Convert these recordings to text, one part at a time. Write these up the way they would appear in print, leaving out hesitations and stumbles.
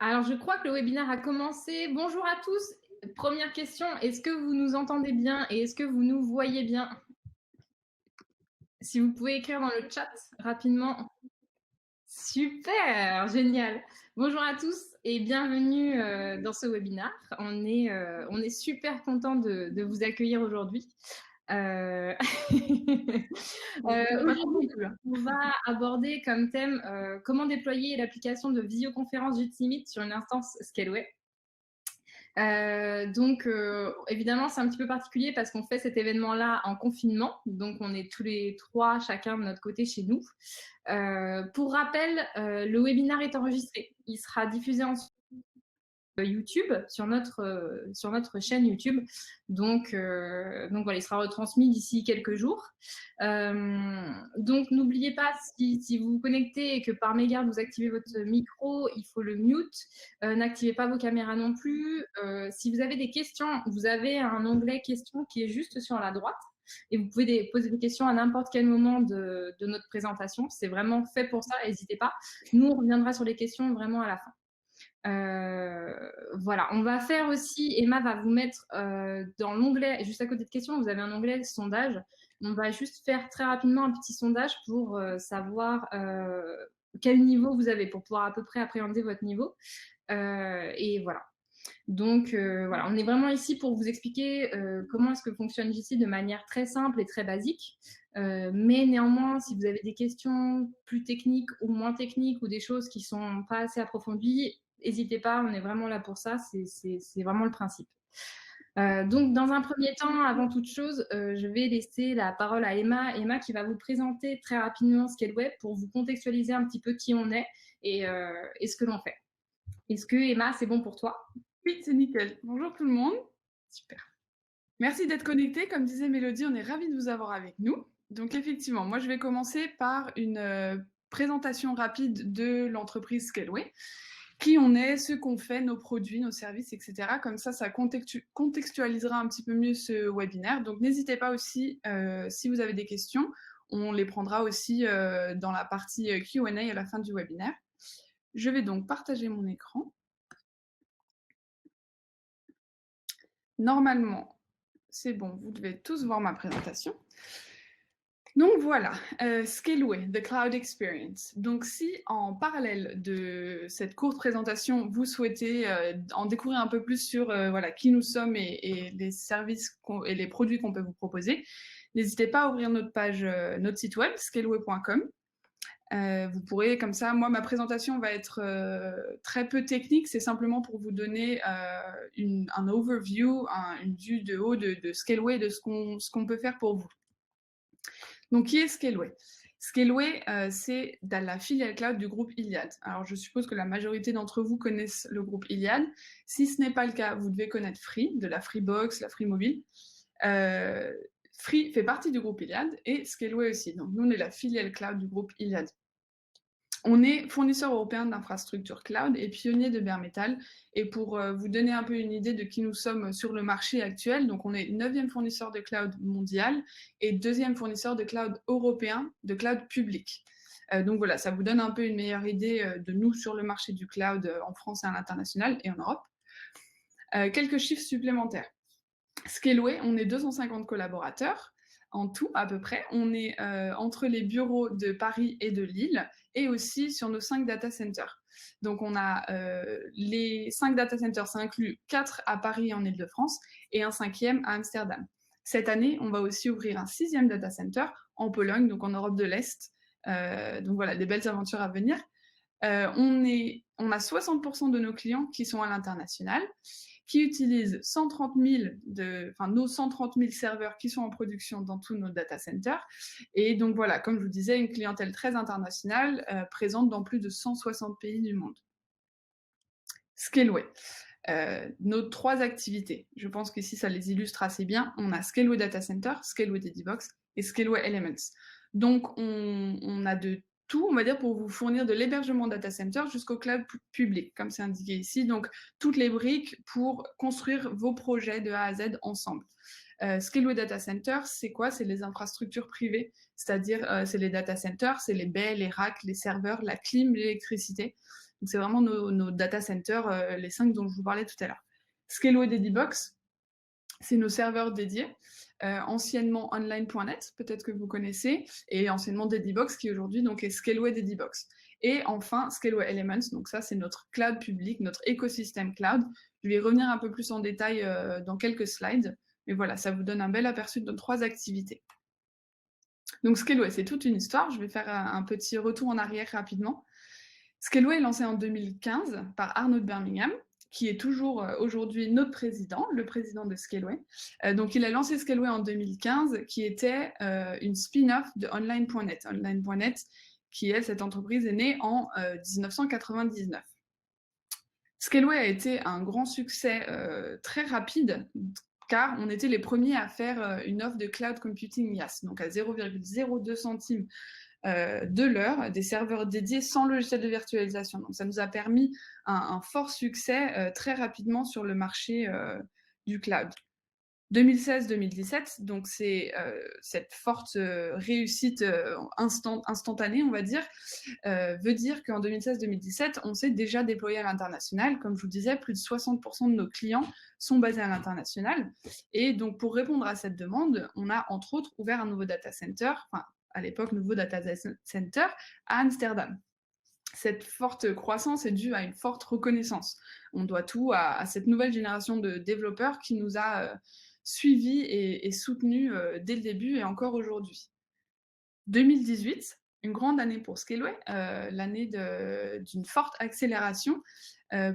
Alors, je crois que le webinaire a commencé. Bonjour à tous. Première question, est-ce que vous nous entendez bien et est-ce que vous nous voyez bien? Si vous pouvez écrire dans le chat rapidement. Super, génial. Bonjour à tous et bienvenue dans ce webinaire. On est super content de vous accueillir aujourd'hui. Aujourd'hui, on va aborder comme thème comment déployer l'application de visioconférence Jitsi sur une instance Scaleway. Évidemment, c'est un petit peu particulier parce qu'on fait cet événement-là en confinement. Donc, on est tous les trois, chacun de notre côté chez nous. Pour rappel, le webinaire est enregistré. Il sera diffusé ensuite YouTube, sur notre chaîne YouTube. Donc voilà, il sera retransmis d'ici quelques jours. Donc n'oubliez pas, si vous vous connectez et que par mégarde vous activez votre micro, il faut le mute. N'activez pas vos caméras non plus. Si vous avez des questions, vous avez un onglet questions qui est juste sur la droite. Et vous pouvez poser des questions à n'importe quel moment de notre présentation. C'est vraiment fait pour ça, n'hésitez pas. Nous, on reviendra sur les questions vraiment à la fin. Voilà, on va faire aussi, Emma va vous mettre dans l'onglet, juste à côté de questions, vous avez un onglet sondage. On va juste faire très rapidement un petit sondage pour savoir quel niveau vous avez, pour pouvoir à peu près appréhender votre niveau. Et voilà. Donc voilà, on est vraiment ici pour vous expliquer comment est-ce que fonctionne Jitsi de manière très simple et très basique. Mais néanmoins, si vous avez des questions plus techniques ou moins techniques ou des choses qui ne sont pas assez approfondies, n'hésitez pas, on est vraiment là pour ça, c'est vraiment le principe. Donc, dans un premier temps, avant toute chose, je vais laisser la parole à Emma. Emma qui va vous présenter très rapidement Scaleway pour vous contextualiser un petit peu qui on est et ce que l'on fait. Est-ce que, Emma, c'est bon pour toi? Oui, c'est nickel. Bonjour tout le monde. Super. Merci d'être connecté. Comme disait Mélodie, on est ravis de vous avoir avec nous. Donc effectivement, moi je vais commencer par une présentation rapide de l'entreprise Scaleway. Qui on est, ce qu'on fait, nos produits, nos services, etc. Comme ça contextualisera un petit peu mieux ce webinaire. Donc n'hésitez pas aussi, si vous avez des questions, on les prendra aussi dans la partie Q&A à la fin du webinaire. Je vais donc partager mon écran. Normalement, c'est bon, vous devez tous voir ma présentation. Donc voilà, Scaleway, The Cloud Experience. Donc si en parallèle de cette courte présentation, vous souhaitez en découvrir un peu plus sur voilà, qui nous sommes et les services et les produits qu'on peut vous proposer, n'hésitez pas à ouvrir notre page, notre site web, scaleway.com. Vous pourrez, comme ça, moi, ma présentation va être très peu technique, c'est simplement pour vous donner un overview, une vue de haut de Scaleway, de ce qu'on peut faire pour vous. Donc, qui est Scaleway? Scaleway, c'est dans la filiale cloud du groupe Iliad. Alors, je suppose que la majorité d'entre vous connaissent le groupe Iliad. Si ce n'est pas le cas, vous devez connaître Free, de la Freebox, la Free Mobile. Free fait partie du groupe Iliad et Scaleway aussi. Donc, nous, on est la filiale cloud du groupe Iliad. On est fournisseur européen d'infrastructures cloud et pionnier de bare metal. Et pour vous donner un peu une idée de qui nous sommes sur le marché actuel, donc on est 9e fournisseur de cloud mondial et 2e fournisseur de cloud européen, de cloud public. Donc voilà, ça vous donne un peu une meilleure idée de nous sur le marché du cloud en France et à l'international et en Europe. Quelques chiffres supplémentaires. Scaleway, on est 250 collaborateurs en tout à peu près. On est entre les bureaux de Paris et de Lille et aussi sur nos 5 data centers. Donc on a les 5 data centers, ça inclut 4 à Paris en Ile-de-France et un 5e à Amsterdam. Cette année, on va aussi ouvrir un 6e data center en Pologne, donc en Europe de l'Est. Donc voilà, des belles aventures à venir. On a 60% de nos clients qui sont à l'international, qui utilisent 130 000 nos 130 000 serveurs qui sont en production dans tous nos data centers. Et donc voilà, comme je vous disais, une clientèle très internationale, présente dans plus de 160 pays du monde. Scaleway. Nos 3 activités, je pense qu'ici ça les illustre assez bien. On a Scaleway Data Center, Scaleway Dedibox et Scaleway Elements. Donc on a de tout, on va dire, pour vous fournir de l'hébergement data center jusqu'au cloud public, comme c'est indiqué ici. Donc, toutes les briques pour construire vos projets de A à Z ensemble. Scaleway Data Center, c'est quoi? C'est les infrastructures privées, c'est-à-dire c'est les data centers, c'est les baies, les racks, les serveurs, la clim, l'électricité. Donc, c'est vraiment nos data centers, les 5 dont je vous parlais tout à l'heure. Scaleway Dedibox, c'est nos serveurs dédiés, anciennement online.net, peut-être que vous connaissez, et anciennement Dedibox, qui aujourd'hui donc est Scaleway Dedibox. Et enfin, Scaleway Elements, donc ça c'est notre cloud public, notre écosystème cloud. Je vais y revenir un peu plus en détail dans quelques slides, mais voilà, ça vous donne un bel aperçu de nos 3 activités. Donc Scaleway, c'est toute une histoire, je vais faire un petit retour en arrière rapidement. Scaleway est lancé en 2015 par Arnaud de Birmingham, qui est toujours aujourd'hui notre président, le président de Scaleway. Donc il a lancé Scaleway en 2015, qui était une spin-off de Online.net. Online.net, qui est cette entreprise, est née en 1999. Scaleway a été un grand succès très rapide, car on était les premiers à faire une offre de cloud computing IaaS, donc à 0,02 centimes de l'heure, des serveurs dédiés sans logiciel de virtualisation. Donc ça nous a permis un fort succès très rapidement sur le marché du cloud. 2016-2017, donc c'est cette forte réussite instantanée, on va dire, veut dire qu'en 2016-2017, on s'est déjà déployé à l'international. Comme je vous disais, plus de 60% de nos clients sont basés à l'international. Et donc, pour répondre à cette demande, on a entre autres ouvert un nouveau data center, enfin, à l'époque, nouveau data center à Amsterdam. Cette forte croissance est due à une forte reconnaissance. On doit tout à cette nouvelle génération de développeurs qui nous a suivis et soutenus dès le début et encore aujourd'hui. 2018, une grande année pour Scaleway, l'année d'une forte accélération.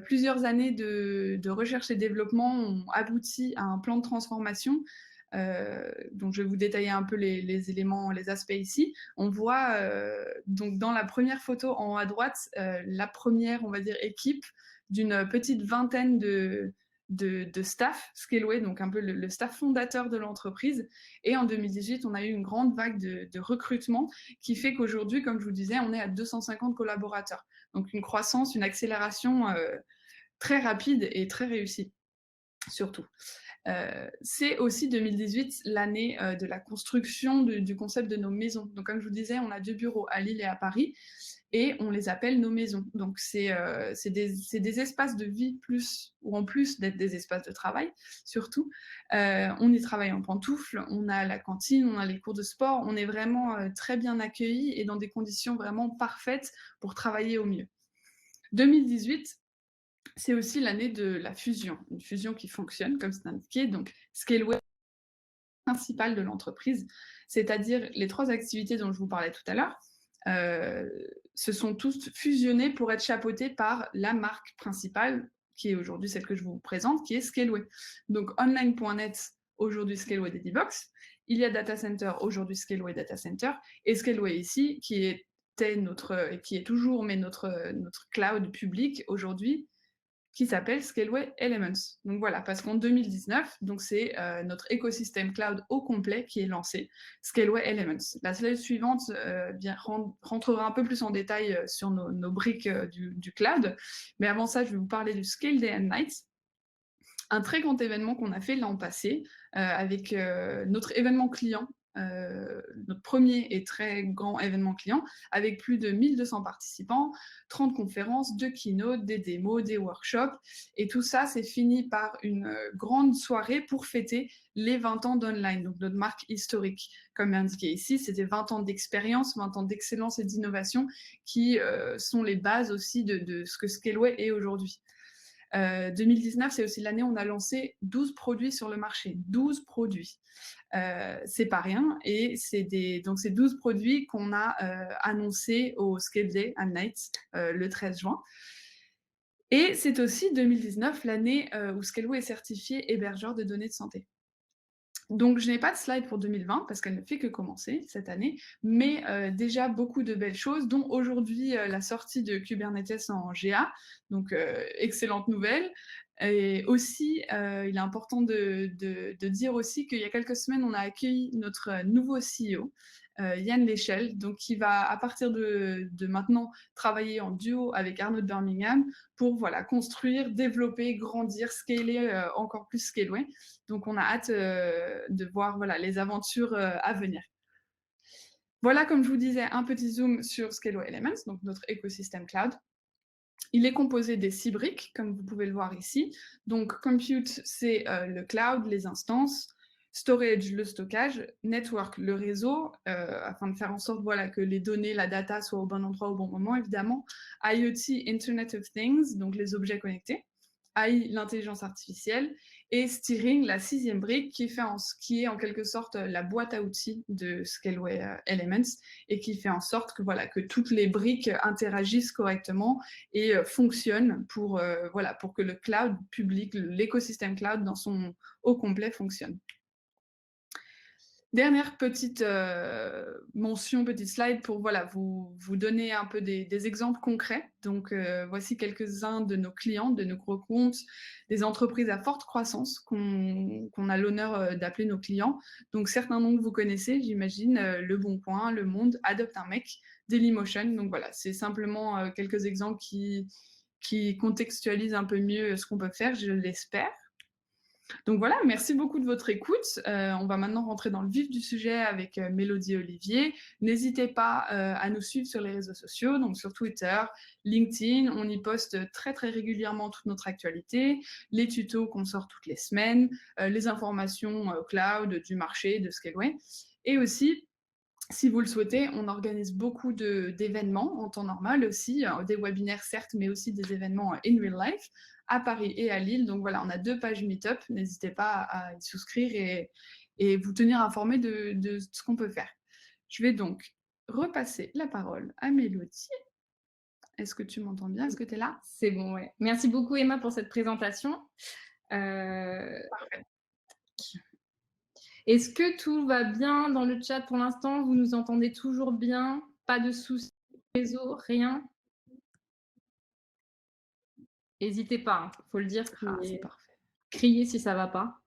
Plusieurs années de recherche et développement ont abouti à un plan de transformation. Donc je vais vous détailler un peu les éléments, les aspects ici. On voit donc dans la première photo en haut à droite, la première, on va dire, équipe d'une petite vingtaine de staff Scaleway, donc un peu le staff fondateur de l'entreprise. Et en 2018, on a eu une grande vague de recrutement qui fait qu'aujourd'hui, comme je vous disais, on est à 250 collaborateurs. Donc une croissance, une accélération très rapide et très réussie, surtout. C'est aussi 2018 l'année de la construction du concept de nos maisons. Donc comme je vous disais, on a 2 bureaux à Lille et à Paris, et on les appelle nos maisons. Donc c'est des espaces de vie plus, ou en plus d'être des espaces de travail, surtout. On y travaille en pantoufles, on a la cantine, on a les cours de sport, on est vraiment très bien accueillis et dans des conditions vraiment parfaites pour travailler au mieux. 2018, c'est aussi l'année de la fusion, une fusion qui fonctionne, comme c'est indiqué. Donc, Scaleway principal de l'entreprise, c'est-à-dire les 3 activités dont je vous parlais tout à l'heure, se sont tous fusionnés pour être chapeautés par la marque principale, qui est aujourd'hui celle que je vous présente, qui est Scaleway. Donc, Online.net, aujourd'hui Scaleway Dedibox, il y a Data Center, aujourd'hui Scaleway Data Center, et Scaleway ici, qui est toujours notre cloud public aujourd'hui, qui s'appelle Scaleway Elements. Donc voilà, parce qu'en 2019, donc c'est notre écosystème cloud au complet qui est lancé, Scaleway Elements. La slide suivante rentrera un peu plus en détail sur nos briques du cloud, mais avant ça, je vais vous parler du Scale Day and Night, un très grand événement qu'on a fait l'an passé avec notre événement client, notre premier et très grand événement client, avec plus de 1200 participants, 30 conférences, 2 keynotes, des démos, des workshops, et tout ça, c'est fini par une grande soirée pour fêter les 20 ans d'Online, donc notre marque historique. Comme indiqué ici, c'était 20 ans d'expérience, 20 ans d'excellence et d'innovation qui sont les bases aussi de ce que Scaleway est aujourd'hui. 2019, c'est aussi l'année où on a lancé 12 produits sur le marché. 12 produits. C'est pas rien. Et donc ces 12 produits qu'on a annoncés au Scale Day and Night le 13 juin. Et c'est aussi 2019 l'année où Scaleway est certifié hébergeur de données de santé. Donc je n'ai pas de slide pour 2020 parce qu'elle ne fait que commencer cette année, mais déjà beaucoup de belles choses, dont aujourd'hui la sortie de Kubernetes en GA, donc excellente nouvelle. Et aussi, il est important de dire aussi qu'il y a quelques semaines, on a accueilli notre nouveau CEO, Yann Léchelle, donc qui va à partir de maintenant travailler en duo avec Arnaud de Birmingham pour voilà, construire, développer, grandir, scaler encore plus Scaleway. Donc on a hâte de voir voilà, les aventures à venir. Voilà, comme je vous disais, un petit zoom sur Scaleway Elements, donc notre écosystème cloud. Il est composé des 6 briques, comme vous pouvez le voir ici. Donc compute, c'est le cloud, les instances, storage, le stockage, network, le réseau, afin de faire en sorte voilà, que les données, la data soient au bon endroit au bon moment, évidemment. IoT, Internet of Things, donc les objets connectés. AI, l'intelligence artificielle, et steering, la 6e brique, qui est en quelque sorte la boîte à outils de Scaleway Elements, et qui fait en sorte que, voilà, que toutes les briques interagissent correctement et fonctionnent pour, voilà, pour que le cloud public, l'écosystème cloud dans son au complet fonctionne. Dernière petite mention, petite slide pour voilà, vous donner un peu des exemples concrets. Donc, voici quelques-uns de nos clients, de nos gros comptes, des entreprises à forte croissance qu'on a l'honneur d'appeler nos clients. Donc, certains noms que vous connaissez, j'imagine, Le Bon Coin, Le Monde, Adopte un Mec, Dailymotion. Donc voilà, c'est simplement quelques exemples qui contextualisent un peu mieux ce qu'on peut faire, je l'espère. Donc voilà, merci beaucoup de votre écoute. On va maintenant rentrer dans le vif du sujet avec Mélodie et Olivier. N'hésitez pas à nous suivre sur les réseaux sociaux, donc sur Twitter, LinkedIn. On y poste très très régulièrement toute notre actualité, les tutos qu'on sort toutes les semaines, les informations cloud, du marché, de Scaleway. Et aussi, si vous le souhaitez, on organise beaucoup d'événements en temps normal aussi, des webinaires certes, mais aussi des événements in real life à Paris et à Lille. Donc voilà, on a 2 pages Meetup, n'hésitez pas à y souscrire et vous tenir informé de ce qu'on peut faire. Je vais donc repasser la parole à Mélodie. Est-ce que tu m'entends bien? Est-ce que tu es là? C'est bon, ouais. Merci beaucoup Emma pour cette présentation. Parfait. Est-ce que tout va bien dans le chat pour l'instant? Vous nous entendez toujours bien? Pas de soucis réseau, rien? N'hésitez pas, il faut le dire, Ah, c'est parfait. criez si ça va pas.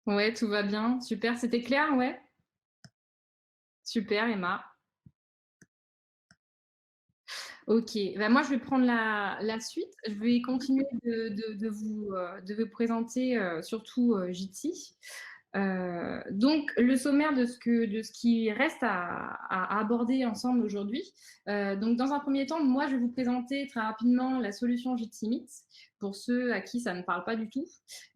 Ouais, tout va bien, super, c'était clair, ouais? Super Emma. OK, bah, moi je vais prendre la suite. Je vais continuer de vous présenter, surtout, Jitsi. Donc le sommaire de ce qui reste à aborder ensemble aujourd'hui. Donc dans un premier temps, moi je vais vous présenter très rapidement la solution Jitsi Meet, pour ceux à qui ça ne parle pas du tout.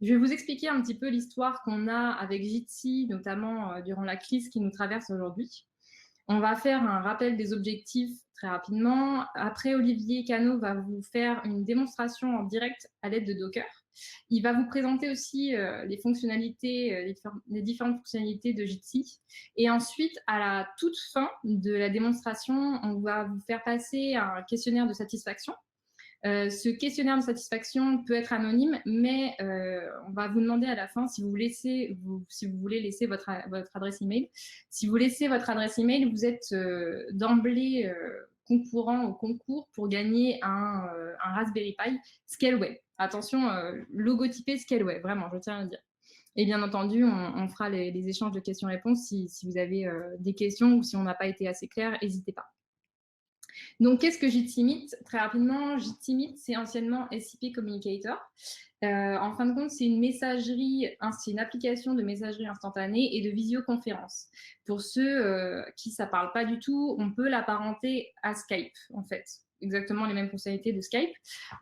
Je vais vous expliquer un petit peu l'histoire qu'on a avec Jitsi, notamment, durant la crise qui nous traverse aujourd'hui. On va faire un rappel des objectifs très rapidement. Après, Olivier Cano va vous faire une démonstration en direct à l'aide de Docker. Il va vous présenter aussi les fonctionnalités, les différentes fonctionnalités de Jitsi. Et ensuite, à la toute fin de la démonstration, on va vous faire passer un questionnaire de satisfaction. Ce questionnaire de satisfaction peut être anonyme, mais on va vous demander à la fin si vous voulez laisser votre adresse email. Si vous laissez votre adresse email, vous êtes d'emblée concourant au concours pour gagner un Raspberry Pi Scaleway. Attention, logotypé Scaleway, vraiment, je tiens à le dire. Et bien entendu, on fera les échanges de questions-réponses si vous avez des questions ou si on n'a pas été assez clair, n'hésitez pas. Donc, qu'est-ce que Jitsi Meet? Très rapidement, Jitsi Meet, c'est anciennement SIP Communicator. En fin de compte, c'est une messagerie, c'est une application de messagerie instantanée et de visioconférence. Pour ceux qui ça parle pas du tout, on peut l'apparenter à Skype, en fait. Exactement les mêmes fonctionnalités de Skype,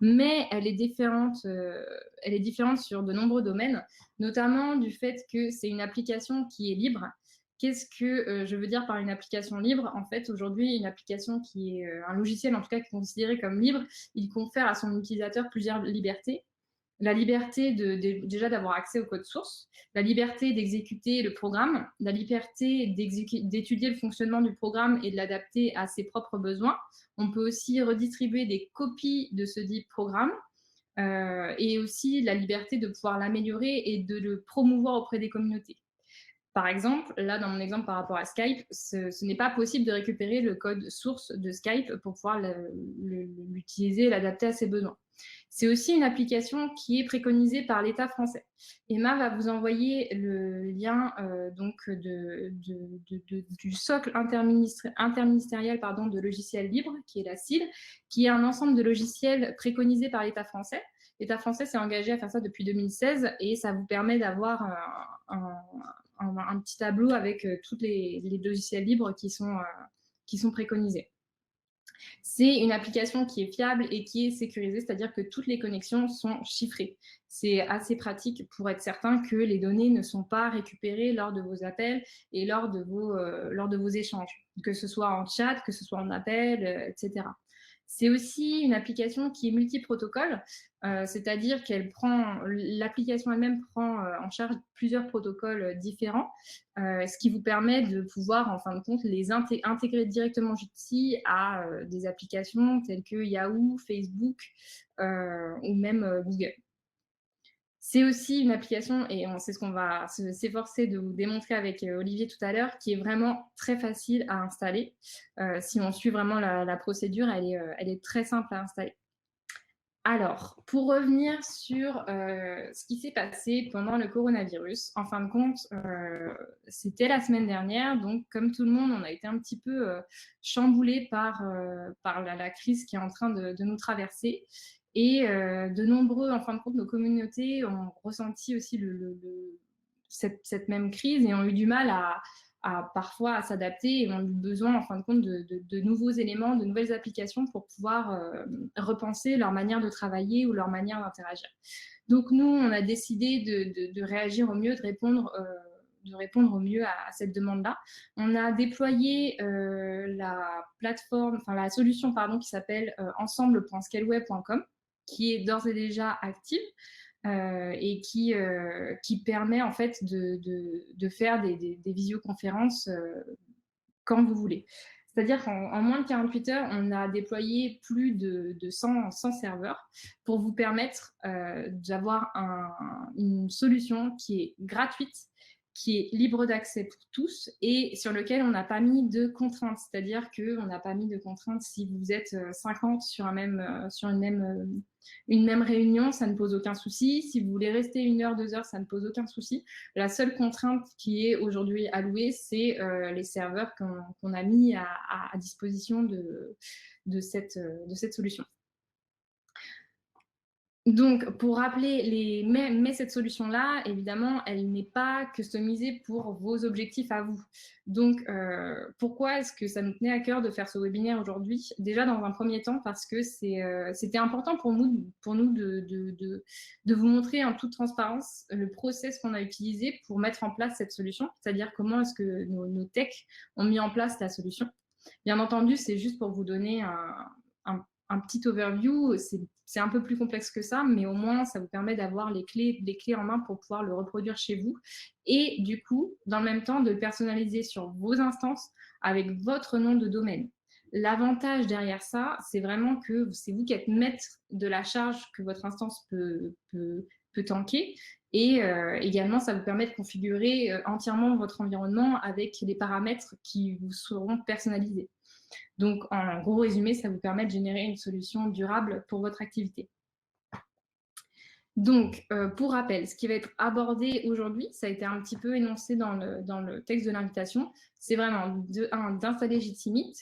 mais elle est différente sur de nombreux domaines, notamment du fait que c'est une application qui est libre. Qu'est-ce que je veux dire par une application libre? En fait, aujourd'hui, une application qui est un logiciel, en tout cas, qui est considéré comme libre, il confère à son utilisateur plusieurs libertés. La liberté déjà d'avoir accès au code source, la liberté d'exécuter le programme, la liberté d'étudier le fonctionnement du programme et de l'adapter à ses propres besoins. On peut aussi redistribuer des copies de ce dit programme et aussi la liberté de pouvoir l'améliorer et de le promouvoir auprès des communautés. Par exemple, là, dans mon exemple par rapport à Skype, ce n'est pas possible de récupérer le code source de Skype pour pouvoir l'utiliser et l'adapter à ses besoins. C'est aussi une application qui est préconisée par l'État français. Emma va vous envoyer le lien du socle interministériel de logiciels libres, qui est la CIL, qui est un ensemble de logiciels préconisés par l'État français. L'État français s'est engagé à faire ça depuis 2016 et ça vous permet d'avoir un petit tableau avec tous les logiciels libres qui sont préconisés. C'est une application qui est fiable et qui est sécurisée, c'est-à-dire que toutes les connexions sont chiffrées. C'est assez pratique pour être certain que les données ne sont pas récupérées lors de vos appels et lors de vos échanges, que ce soit en chat, que ce soit en appel, etc. C'est aussi une application qui est multiprotocole, c'est-à-dire qu'elle prend, l'application elle-même prend en charge plusieurs protocoles différents, ce qui vous permet de pouvoir, en fin de compte, les intégrer directement ici à des applications telles que Yahoo, Facebook ou même Google. C'est aussi une application, et c'est ce qu'on va s'efforcer de vous démontrer avec Olivier tout à l'heure, qui est vraiment très facile à installer. Si on suit vraiment la procédure, elle est très simple à installer. Alors, pour revenir sur ce qui s'est passé pendant le coronavirus, en fin de compte, c'était la semaine dernière, donc comme tout le monde, on a été un petit peu chamboulé par la crise qui est en train de nous traverser. Et de nombreux, en fin de compte, nos communautés ont ressenti aussi cette même crise et ont eu du mal parfois à s'adapter et ont eu besoin, en fin de compte, de nouveaux éléments, de nouvelles applications pour pouvoir repenser leur manière de travailler ou leur manière d'interagir. Donc nous, on a décidé de réagir au mieux, de répondre au mieux à cette demande-là. On a déployé la solution qui s'appelle ensemble.scaleway.com, qui est d'ores et déjà active et qui permet en fait de faire des visioconférences quand vous voulez. C'est-à-dire qu'en moins de 48 heures, on a déployé plus de 100 serveurs pour vous permettre d'avoir une solution qui est gratuite, qui est libre d'accès pour tous et sur lequel on n'a pas mis de contraintes. C'est-à-dire qu'on n'a pas mis de contraintes si vous êtes 50 sur une même réunion, ça ne pose aucun souci. Si vous voulez rester 1 heure, 2 heures, ça ne pose aucun souci. La seule contrainte qui est aujourd'hui allouée, c'est les serveurs qu'on a mis à disposition de cette solution. Donc, pour rappeler, mais cette solution-là, évidemment, elle n'est pas customisée pour vos objectifs à vous. Donc, pourquoi est-ce que ça nous tenait à cœur de faire ce webinaire aujourd'hui? Déjà, dans un premier temps, parce que c'était important pour nous de vous montrer en toute transparence le process qu'on a utilisé pour mettre en place cette solution, c'est-à-dire comment est-ce que nos techs ont mis en place la solution. Bien entendu, c'est juste pour vous donner un petit overview. C'est un peu plus complexe que ça, mais au moins, ça vous permet d'avoir les clés en main pour pouvoir le reproduire chez vous. Et du coup, dans le même temps, de le personnaliser sur vos instances avec votre nom de domaine. L'avantage derrière ça, c'est vraiment que c'est vous qui êtes maître de la charge que votre instance peut tanker. Et également, ça vous permet de configurer entièrement votre environnement avec les paramètres qui vous seront personnalisés. Donc, en gros résumé, ça vous permet de générer une solution durable pour votre activité. Donc, pour rappel, ce qui va être abordé aujourd'hui, ça a été un petit peu énoncé dans le texte de l'invitation, c'est vraiment d'installer Gitmit,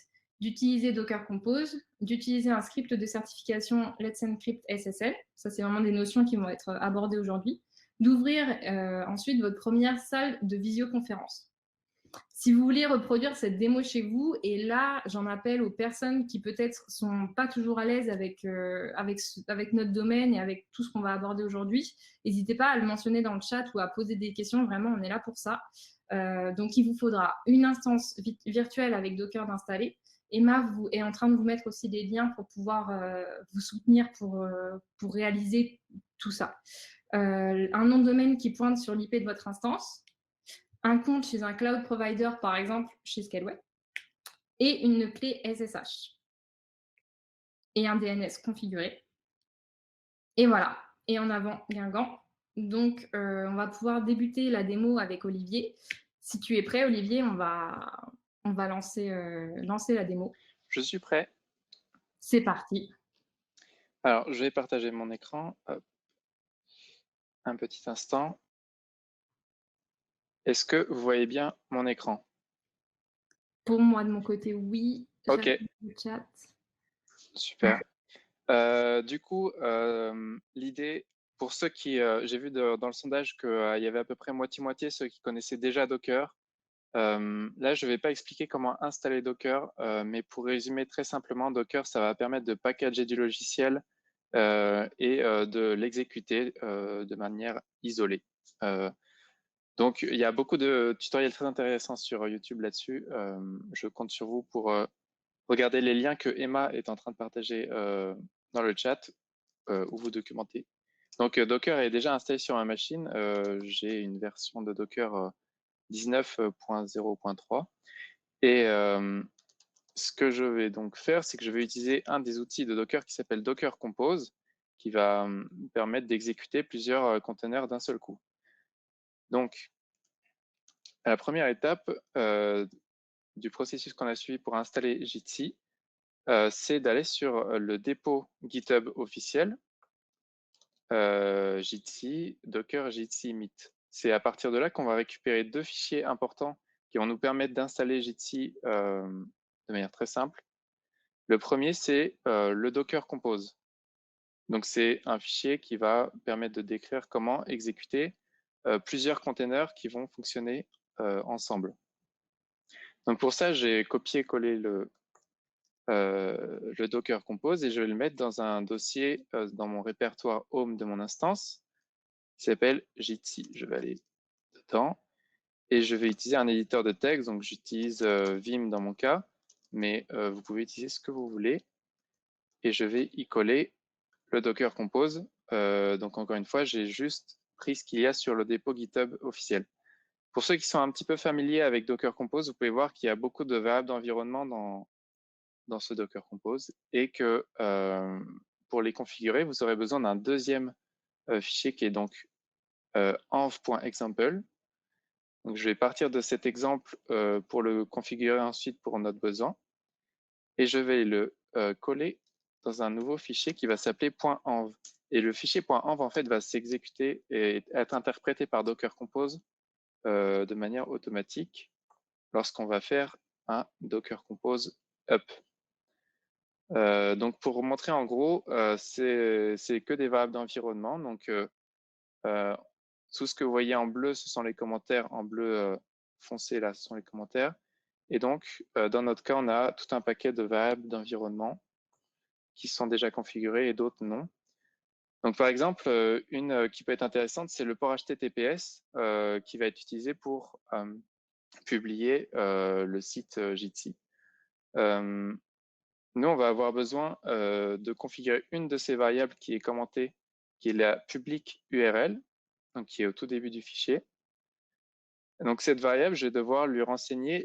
d'utiliser Docker Compose, d'utiliser un script de certification Let's Encrypt SSL, ça c'est vraiment des notions qui vont être abordées aujourd'hui, d'ouvrir ensuite votre première salle de visioconférence. Si vous voulez reproduire cette démo chez vous, et là, j'en appelle aux personnes qui peut-être sont pas toujours à l'aise avec notre domaine et avec tout ce qu'on va aborder aujourd'hui, n'hésitez pas à le mentionner dans le chat ou à poser des questions, vraiment, on est là pour ça. Donc, il vous faudra une instance virtuelle avec Docker d'installer. Emma est en train de vous mettre aussi des liens pour pouvoir vous soutenir pour réaliser tout ça. Un nom de domaine qui pointe sur l'IP de votre instance, un compte chez un cloud provider, par exemple chez Scaleway, et une clé SSH et un DNS configuré. Et voilà, et en avant Guingamp. Donc, on va pouvoir débuter la démo avec Olivier. Si tu es prêt, Olivier, on va lancer la démo. Je suis prêt. C'est parti. Alors, je vais partager mon écran. Hop. Un petit instant. Est-ce que vous voyez bien mon écran? Pour moi, de mon côté, oui. Ok. Le chat. Super. Du coup, l'idée pour ceux qui, j'ai vu dans le sondage qu'il y avait à peu près moitié-moitié ceux qui connaissaient déjà Docker. Là, je ne vais pas expliquer comment installer Docker, mais pour résumer très simplement, Docker, ça va permettre de packager du logiciel et de l'exécuter de manière isolée. Donc, il y a beaucoup de tutoriels très intéressants sur YouTube là-dessus. Je compte sur vous pour regarder les liens que Emma est en train de partager dans le chat où vous documentez. Donc, Docker est déjà installé sur ma machine. J'ai une version de Docker 19.0.3. Et ce que je vais donc faire, c'est que je vais utiliser un des outils de Docker qui s'appelle Docker Compose, qui va me permettre d'exécuter plusieurs conteneurs d'un seul coup. Donc, la première étape du processus qu'on a suivi pour installer Jitsi, c'est d'aller sur le dépôt GitHub officiel, Jitsi, Docker Jitsi Meet. C'est à partir de là qu'on va récupérer deux fichiers importants qui vont nous permettre d'installer Jitsi de manière très simple. Le premier, c'est le Docker Compose. Donc, c'est un fichier qui va permettre de décrire comment exécuter plusieurs containers qui vont fonctionner ensemble. Donc, pour ça, j'ai copié-collé le Docker Compose et je vais le mettre dans un dossier dans mon répertoire Home de mon instance qui s'appelle Jitsi. Je vais aller dedans et je vais utiliser un éditeur de texte. Donc, j'utilise Vim dans mon cas, mais vous pouvez utiliser ce que vous voulez. Et je vais y coller le Docker Compose. Donc, encore une fois, j'ai juste pris ce qu'il y a sur le dépôt GitHub officiel. Pour ceux qui sont un petit peu familiers avec Docker Compose, vous pouvez voir qu'il y a beaucoup de variables d'environnement dans ce Docker Compose et que pour les configurer, vous aurez besoin d'un deuxième fichier qui est donc env.example. Donc, je vais partir de cet exemple pour le configurer ensuite pour notre besoin et je vais le coller dans un nouveau fichier qui va s'appeler .env. Et le fichier .env, en fait, va s'exécuter et être interprété par Docker Compose de manière automatique lorsqu'on va faire un Docker Compose up. Donc, pour montrer en gros, c'est que des variables d'environnement. Donc, tout ce que vous voyez en bleu, ce sont les commentaires. En bleu foncé, là, ce sont les commentaires. Et donc, dans notre cas, on a tout un paquet de variables d'environnement qui sont déjà configurées et d'autres non. Donc, par exemple, une qui peut être intéressante, c'est le port HTTPS qui va être utilisé pour publier le site Jitsi. Nous, on va avoir besoin de configurer une de ces variables qui est commentée, qui est la public URL, donc qui est au tout début du fichier. Donc, cette variable, je vais devoir lui renseigner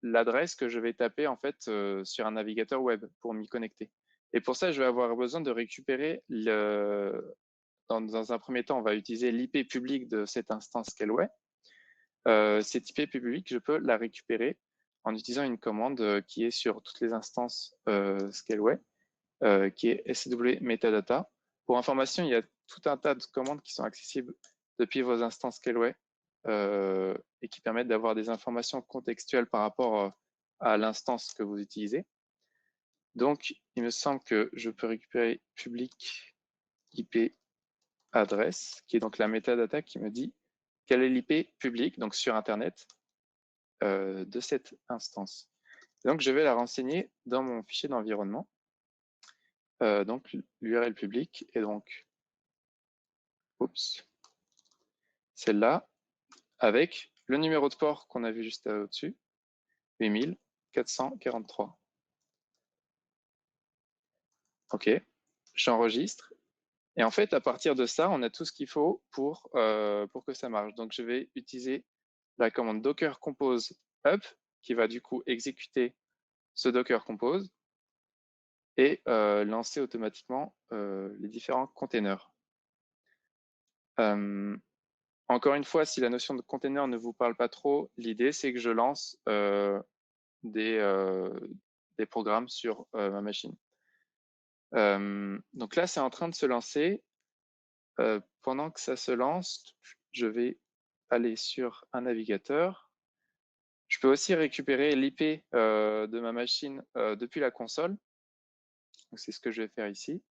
l'adresse que je vais taper en fait sur un navigateur web pour m'y connecter. Et pour ça, je vais avoir besoin de récupérer dans un premier temps, on va utiliser l'IP public de cette instance Scaleway. Cette IP publique, je peux la récupérer en utilisant une commande qui est sur toutes les instances Scaleway, qui est SW metadata. Pour information, il y a tout un tas de commandes qui sont accessibles depuis vos instances Scaleway et qui permettent d'avoir des informations contextuelles par rapport à l'instance que vous utilisez. Donc, il me semble que je peux récupérer public IP adresse, qui est donc la metadata qui me dit quelle est l'IP publique, donc sur Internet, de cette instance. Donc, je vais la renseigner dans mon fichier d'environnement. Donc, l'URL publique est donc, celle-là, avec le numéro de port qu'on a vu juste au-dessus, 8443. OK, j'enregistre. Et en fait, à partir de ça, on a tout ce qu'il faut pour que ça marche. Donc, je vais utiliser la commande docker compose up qui va du coup exécuter ce docker compose et lancer automatiquement les différents containers. Encore une fois, si la notion de container ne vous parle pas trop, l'idée c'est que je lance des programmes sur ma machine. Donc là, c'est en train de se lancer. Pendant que ça se lance, je vais aller sur un navigateur. Je peux aussi récupérer l'IP de ma machine depuis la console. C'est ce que je vais faire ici.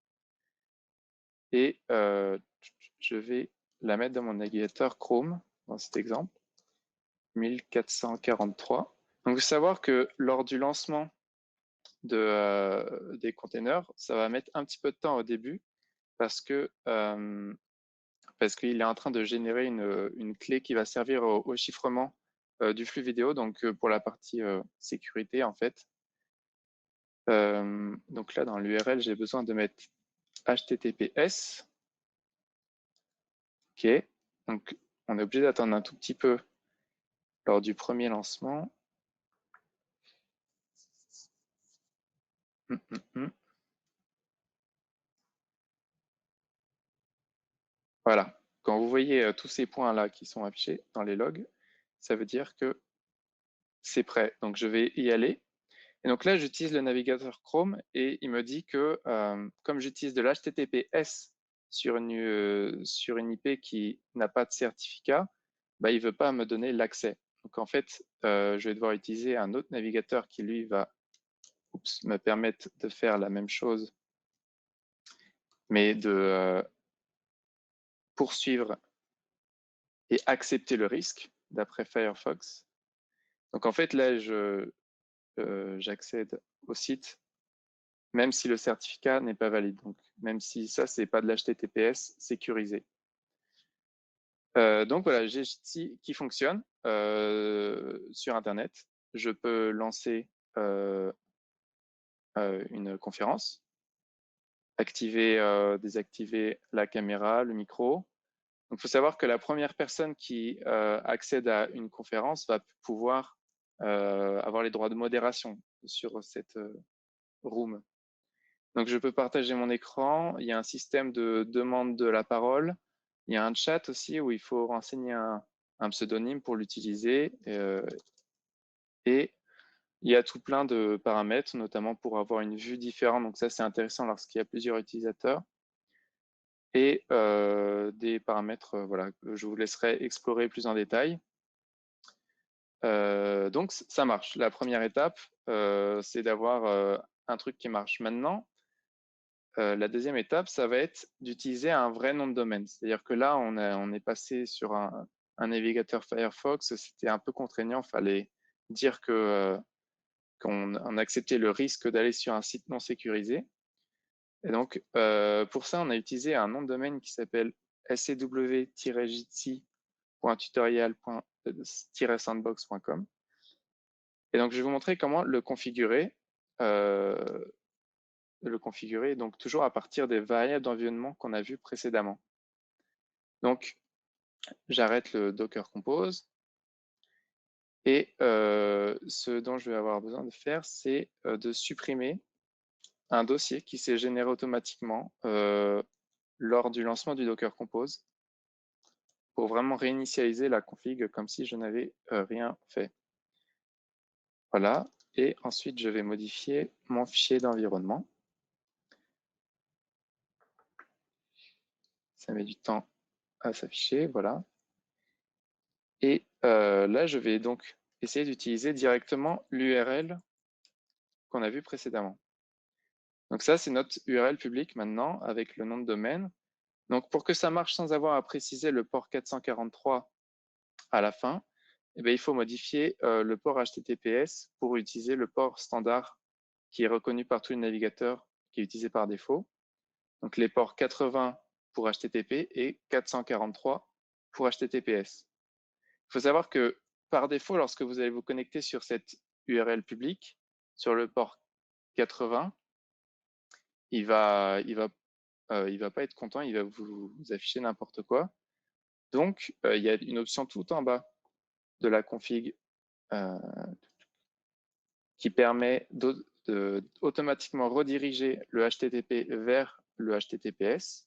et je vais la mettre dans mon navigateur Chrome, dans cet exemple, 1443. Donc, il faut savoir que lors du lancement des containers, ça va mettre un petit peu de temps au début parce qu'il est en train de générer une clé qui va servir au chiffrement du flux vidéo, donc pour la partie sécurité en fait. Donc là, dans l'URL, j'ai besoin de mettre HTTPS. OK. Donc, on est obligé d'attendre un tout petit peu lors du premier lancement. Voilà. Quand vous voyez tous ces points-là qui sont affichés dans les logs, ça veut dire que c'est prêt. Donc, je vais y aller. Et donc là, j'utilise le navigateur Chrome et il me dit que comme j'utilise de l'HTTPS sur une IP qui n'a pas de certificat, bah, il ne veut pas me donner l'accès. Donc en fait, je vais devoir utiliser un autre navigateur qui lui va me permettre de faire la même chose, mais de poursuivre et accepter le risque d'après Firefox. Donc en fait, là, j'accède au site même si le certificat n'est pas valide. Donc, même si ça, c'est pas de l'HTTPS sécurisé. Donc voilà, j'ai Jitsi qui fonctionne sur Internet. Je peux lancer une conférence, activer, désactiver la caméra, le micro. Donc, il faut savoir que la première personne qui accède à une conférence va pouvoir avoir les droits de modération sur cette room. Donc, je peux partager mon écran. Il y a un système de demande de la parole. Il y a un chat aussi où il faut renseigner un pseudonyme pour l'utiliser. Et il y a tout plein de paramètres, notamment pour avoir une vue différente. Donc, ça, c'est intéressant lorsqu'il y a plusieurs utilisateurs. Et des paramètres voilà, que je vous laisserai explorer plus en détail. Donc, ça marche. La première étape, c'est d'avoir un truc qui marche. Maintenant, la deuxième étape, ça va être d'utiliser un vrai nom de domaine. C'est-à-dire que là, on est passé sur un navigateur Firefox, c'était un peu contraignant, il fallait dire qu'on acceptait le risque d'aller sur un site non sécurisé. Et donc, pour ça, on a utilisé un nom de domaine qui s'appelle scw-jitsi.tutorial-sandbox.com. Et donc, je vais vous montrer comment le configurer. Donc toujours à partir des variables d'environnement qu'on a vues précédemment. Donc, j'arrête le Docker Compose. Et ce dont je vais avoir besoin de faire, c'est de supprimer un dossier qui s'est généré automatiquement lors du lancement du Docker Compose pour vraiment réinitialiser la config comme si je n'avais rien fait. Voilà. Et ensuite, je vais modifier mon fichier d'environnement. Ça met du temps à s'afficher. Voilà. Et là, je vais donc essayer d'utiliser directement l'URL qu'on a vu précédemment. Donc ça, c'est notre URL public maintenant avec le nom de domaine. Donc pour que ça marche sans avoir à préciser le port 443 à la fin, eh bien, il faut modifier le port HTTPS pour utiliser le port standard qui est reconnu par tous les navigateurs, qui est utilisé par défaut. Donc les ports 80 pour HTTP et 443 pour HTTPS. Il faut savoir que par défaut, lorsque vous allez vous connecter sur cette URL publique, sur le port 80, il va pas être content, il va vous afficher n'importe quoi. Donc, il y a une option tout en bas de la config qui permet automatiquement rediriger le HTTP vers le HTTPS.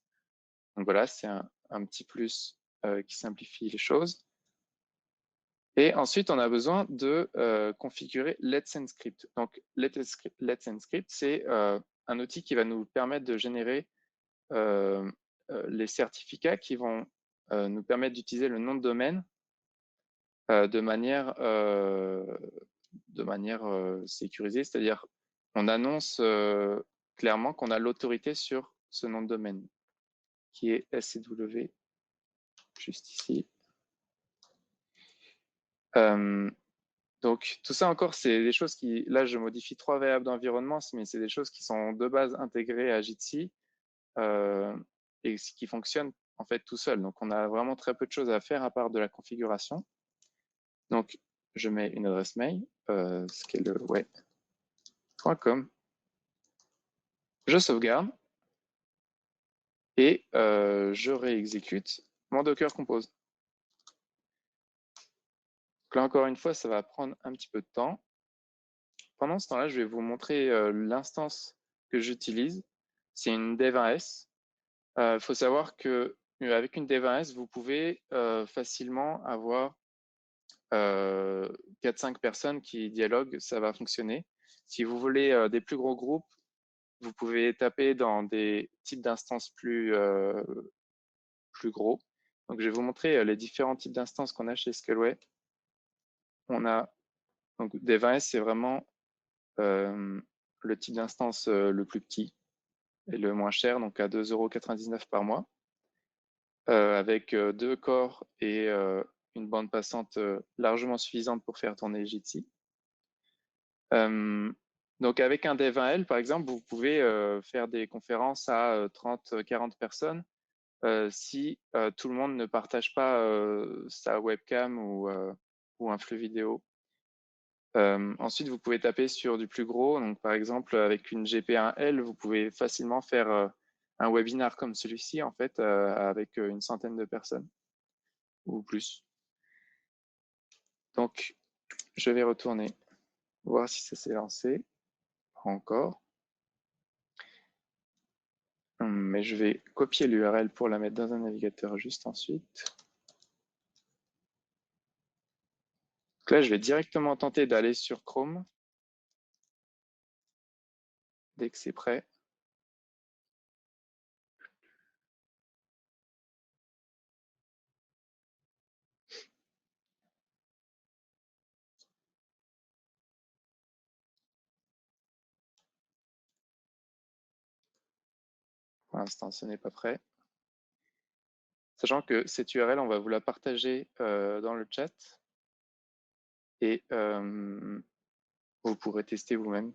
Donc voilà, c'est un petit plus qui simplifie les choses. Et ensuite, on a besoin de configurer Let's Encrypt. Donc, Let's Encrypt, c'est un outil qui va nous permettre de générer les certificats qui vont nous permettre d'utiliser le nom de domaine de manière sécurisée, c'est-à-dire on annonce clairement qu'on a l'autorité sur ce nom de domaine. qui est SCW, juste ici. Donc, tout ça encore, c'est des choses qui, là, je modifie 3 variables d'environnement, mais c'est des choses qui sont de base intégrées à Jitsi et qui fonctionnent en fait tout seul. Donc, on a vraiment très peu de choses à faire à part de la configuration. Donc, je mets une adresse mail, scaleway.com. Je sauvegarde et je réexécute mon Docker Compose. Donc là, encore une fois, ça va prendre un petit peu de temps. Pendant ce temps-là, je vais vous montrer l'instance que j'utilise. C'est une dev1s. Il faut savoir que avec une dev1s, vous pouvez facilement avoir 4-5 personnes qui dialoguent, ça va fonctionner. Si vous voulez des plus gros groupes, vous pouvez taper dans des types d'instances plus gros. Donc, je vais vous montrer les différents types d'instances qu'on a chez Scaleway. On a donc dev1s, c'est vraiment le type d'instance le plus petit et le moins cher, donc à 2,99 € par mois, avec 2 corps et une bande passante largement suffisante pour faire tourner Jitsi. Donc avec un dev1L, par exemple, vous pouvez faire des conférences à 30-40 personnes si tout le monde ne partage pas sa webcam ou un flux vidéo. Ensuite, vous pouvez taper sur du plus gros. Donc, par exemple, avec une GP1L, vous pouvez facilement faire un webinar comme celui-ci, en fait, avec une centaine de personnes ou plus. Donc, je vais retourner voir si ça s'est lancé. Pas encore. Mais je vais copier l'URL pour la mettre dans un navigateur juste ensuite. Donc là, je vais directement tenter d'aller sur Chrome dès que c'est prêt. Pour l'instant, ce n'est pas prêt. Sachant que cette URL, on va vous la partager dans le chat et vous pourrez tester vous-même.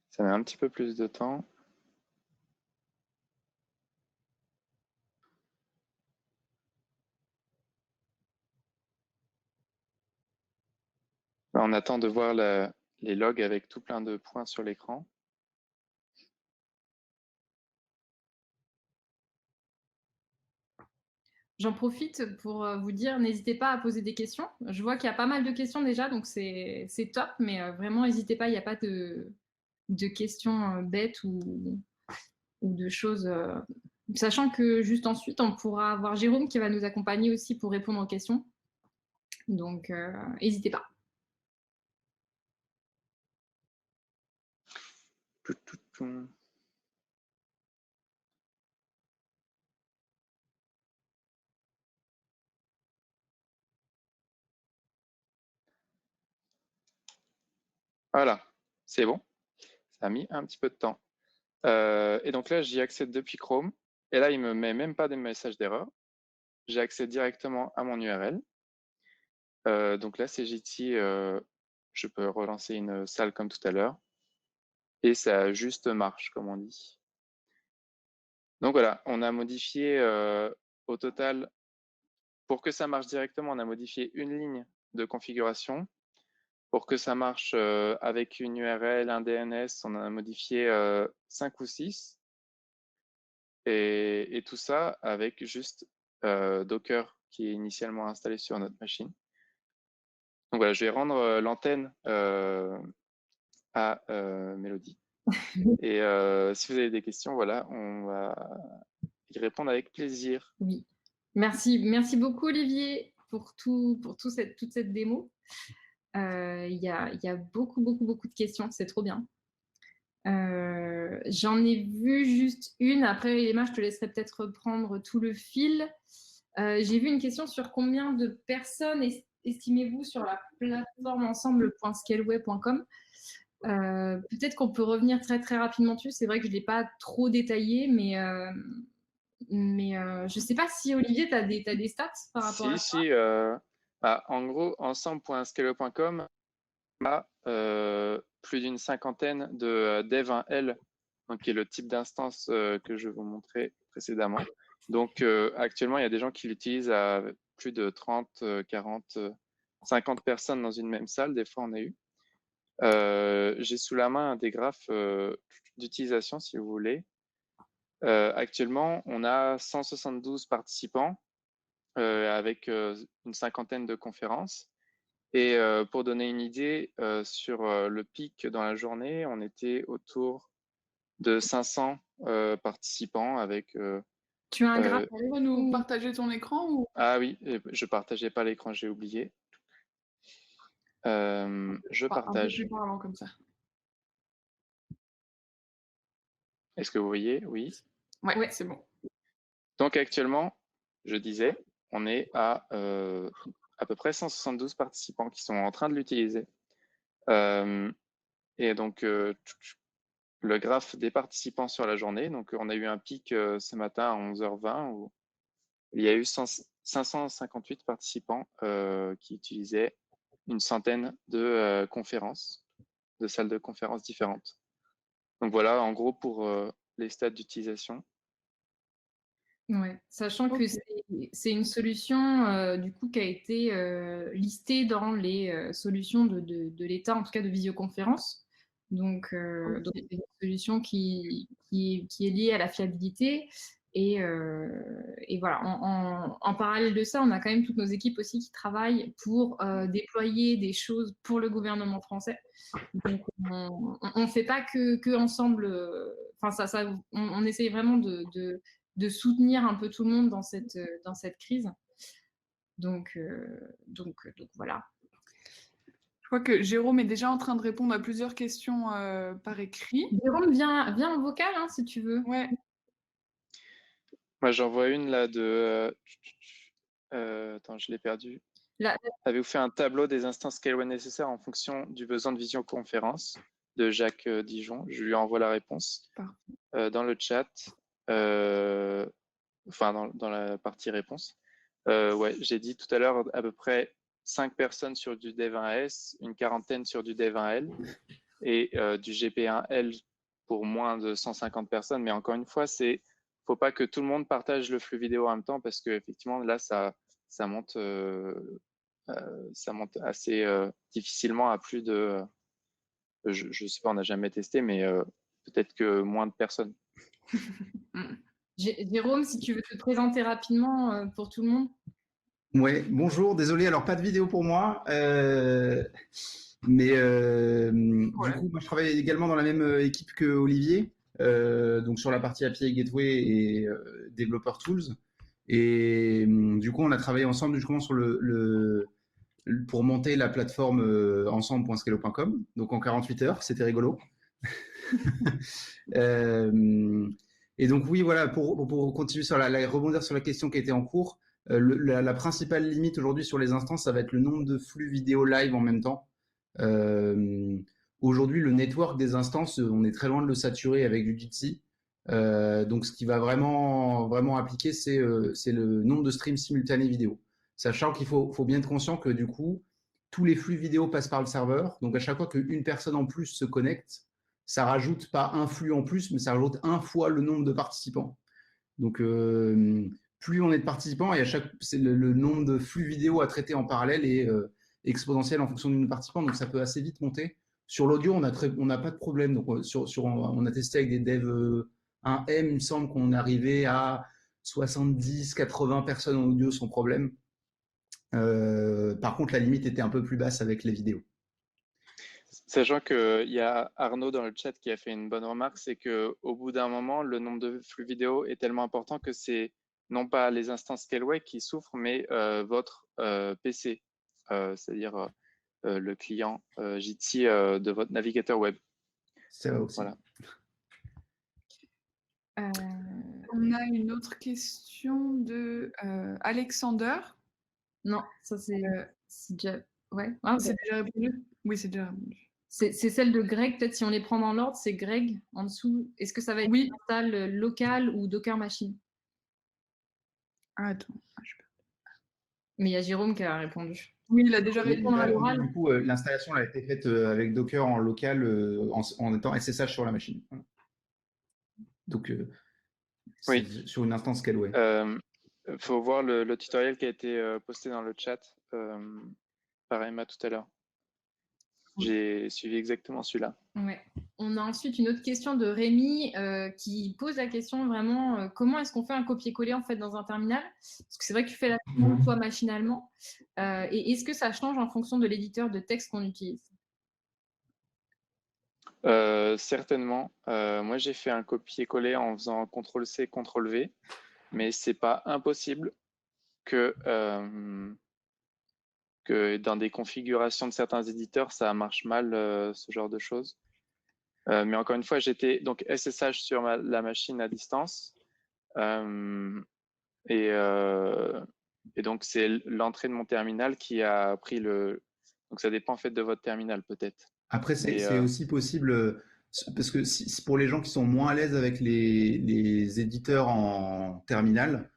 Ça met un petit peu plus de temps. On attend de voir les logs avec tout plein de points sur l'écran. J'en profite pour vous dire, n'hésitez pas à poser des questions. Je vois qu'il y a pas mal de questions déjà, donc c'est top, mais vraiment, n'hésitez pas, il n'y a pas de questions bêtes ou de choses. Sachant que juste ensuite, on pourra avoir Jérôme qui va nous accompagner aussi pour répondre aux questions. Donc, n'hésitez pas. Voilà, c'est bon. Ça a mis un petit peu de temps. Et donc là, j'y accède depuis Chrome. Et là, il ne me met même pas de message d'erreur. J'ai accès directement à mon URL. Donc là, c'est Jitsi. Je peux relancer une salle comme tout à l'heure. Et ça juste marche, comme on dit. Donc voilà, on a modifié au total, pour que ça marche directement, on a modifié une ligne de configuration. Pour que ça marche avec une URL, un DNS, on a modifié 5 ou 6. Et tout ça avec juste Docker qui est initialement installé sur notre machine. Donc voilà, je vais rendre l'antenne à Mélodie. Et si vous avez des questions, voilà, on va y répondre avec plaisir. Oui. Merci beaucoup Olivier pour toute cette démo. Il y a beaucoup, beaucoup, beaucoup de questions, c'est trop bien. J'en ai vu juste une. Après, Emma, je te laisserai peut-être reprendre tout le fil. J'ai vu une question sur combien de personnes estimez-vous sur la plateforme ensemble.scaleway.com. Peut-être qu'on peut revenir très très rapidement dessus. C'est vrai que je ne l'ai pas trop détaillé, mais je ne sais pas si Olivier, tu as des stats par rapport à ça. Si, en gros, ensemble.scaleway.com a plus d'une cinquantaine de Dev 1L, donc qui est le type d'instance que je vous montrais précédemment. Donc actuellement, il y a des gens qui l'utilisent à plus de 30, 40, 50 personnes dans une même salle. Des fois, on a eu. J'ai sous la main des graphes d'utilisation, si vous voulez. Actuellement, on a 172 participants avec une cinquantaine de conférences. Et pour donner une idée, sur le pic dans la journée, on était autour de 500 participants avec... Tu as un graphe Tu peux nous partager ton écran ou... Ah oui, je partageais pas l'écran, j'ai oublié. Je partage. Un peu plus parlant comme ça. Est-ce que vous voyez? Oui. Ouais. C'est bon. Donc actuellement, je disais, on est à peu près 172 participants qui sont en train de l'utiliser. Et donc, le graphe des participants sur la journée. Donc, on a eu un pic ce matin à 11h20 où il y a eu 558 participants qui utilisaient une centaine de conférences, de salles de conférences différentes. Donc voilà, en gros, pour les stades d'utilisation. Ouais, sachant que c'est une solution du coup qui a été listée dans les solutions de l'État, en tout cas de visioconférence. Donc, c'est une solution qui est liée à la fiabilité. Et voilà, en parallèle de ça, on a quand même toutes nos équipes aussi qui travaillent pour déployer des choses pour le gouvernement français. Donc, on ne fait pas que ensemble. Enfin, on essaye vraiment de soutenir un peu tout le monde dans cette crise. Donc voilà. Je crois que Jérôme est déjà en train de répondre à plusieurs questions par écrit. Jérôme, viens en vocal hein, si tu veux. Ouais. Moi, j'en vois une là de... attends, je l'ai perdu. Avez-vous fait un tableau des instances Scaleway nécessaires en fonction du besoin de visioconférence de Jacques Dijon? Je lui envoie la réponse dans le chat, enfin dans la partie réponse. Ouais, j'ai dit tout à l'heure à peu près 5 personnes sur du Dev1S, une quarantaine sur du Dev1L et du GP1L pour moins de 150 personnes. Mais encore une fois, faut pas que tout le monde partage le flux vidéo en même temps parce que effectivement là ça monte assez difficilement à plus de je sais pas, on n'a jamais testé, mais peut-être que moins de personnes. Jérôme, si tu veux te présenter rapidement pour tout le monde. Ouais, bonjour, désolé, alors pas de vidéo pour moi, mais du coup, moi je travaille également dans la même équipe que Olivier, donc sur la partie API Gateway et Developer Tools. Et du coup, on a travaillé ensemble justement sur pour monter la plateforme ensemble.scalo.com, donc en 48 heures, c'était rigolo. Et donc oui, voilà, pour continuer sur rebondir sur la question qui était en cours, la principale limite aujourd'hui sur les instances, ça va être le nombre de flux vidéo live en même temps. Aujourd'hui, le network des instances, on est très loin de le saturer avec du Jitsi. Donc, ce qui va vraiment appliquer, c'est le nombre de streams simultanés vidéo. Sachant qu'il faut bien être conscient que du coup, tous les flux vidéo passent par le serveur. Donc, à chaque fois qu'une personne en plus se connecte, ça rajoute pas un flux en plus, mais ça rajoute 1 fois le nombre de participants. Donc, plus on est de participants, et le nombre de flux vidéo à traiter en parallèle est exponentiel en fonction du nombre de participants, donc ça peut assez vite monter. Sur l'audio, on n'a pas de problème. Donc, on a testé avec des devs 1M, il me semble qu'on est arrivé à 70, 80 personnes en audio sans problème. Par contre, la limite était un peu plus basse avec les vidéos. Sachant qu'il y a Arnaud dans le chat qui a fait une bonne remarque, c'est qu'au bout d'un moment, le nombre de flux vidéo est tellement important que c'est non pas les instances Scaleway qui souffrent, mais votre PC. C'est-à-dire le client Jitsi de votre navigateur web. Ça va aussi. Voilà. On a une autre question de Alexander. Non, ça c'est déjà... Ouais. C'est déjà répondu? Oui, c'est déjà répondu. C'est celle de Greg, peut-être si on les prend dans l'ordre, c'est Greg en dessous. Est-ce que ça va être Oui. install local ou Docker machine? Ah, attends. Mais il y a Jérôme qui a répondu. Oui, il a déjà répondre à l'oral. Du coup, l'installation a été faite avec Docker en local en étant SSH sur la machine. Donc, Oui. sur une instance Scaleway. Faut voir le tutoriel qui a été posté dans le chat par Emma tout à l'heure. J'ai suivi exactement celui-là. Ouais. On a ensuite une autre question de Rémi qui pose la question vraiment comment est-ce qu'on fait un copier-coller en fait dans un terminal? Parce que c'est vrai que tu fais la commande toi machinalement. Et est-ce que ça change en fonction de l'éditeur de texte qu'on utilise? Certainement. Moi, j'ai fait un copier-coller en faisant CTRL-C, CTRL-V, mais c'est pas impossible que dans des configurations de certains éditeurs, ça marche mal, ce genre de choses. Mais encore une fois, j'étais donc SSH sur la machine à distance. Et donc, c'est l'entrée de mon terminal qui a pris le... Donc, ça dépend en fait de votre terminal, peut-être. Après, c'est aussi possible, parce que pour les gens qui sont moins à l'aise avec les éditeurs en terminal,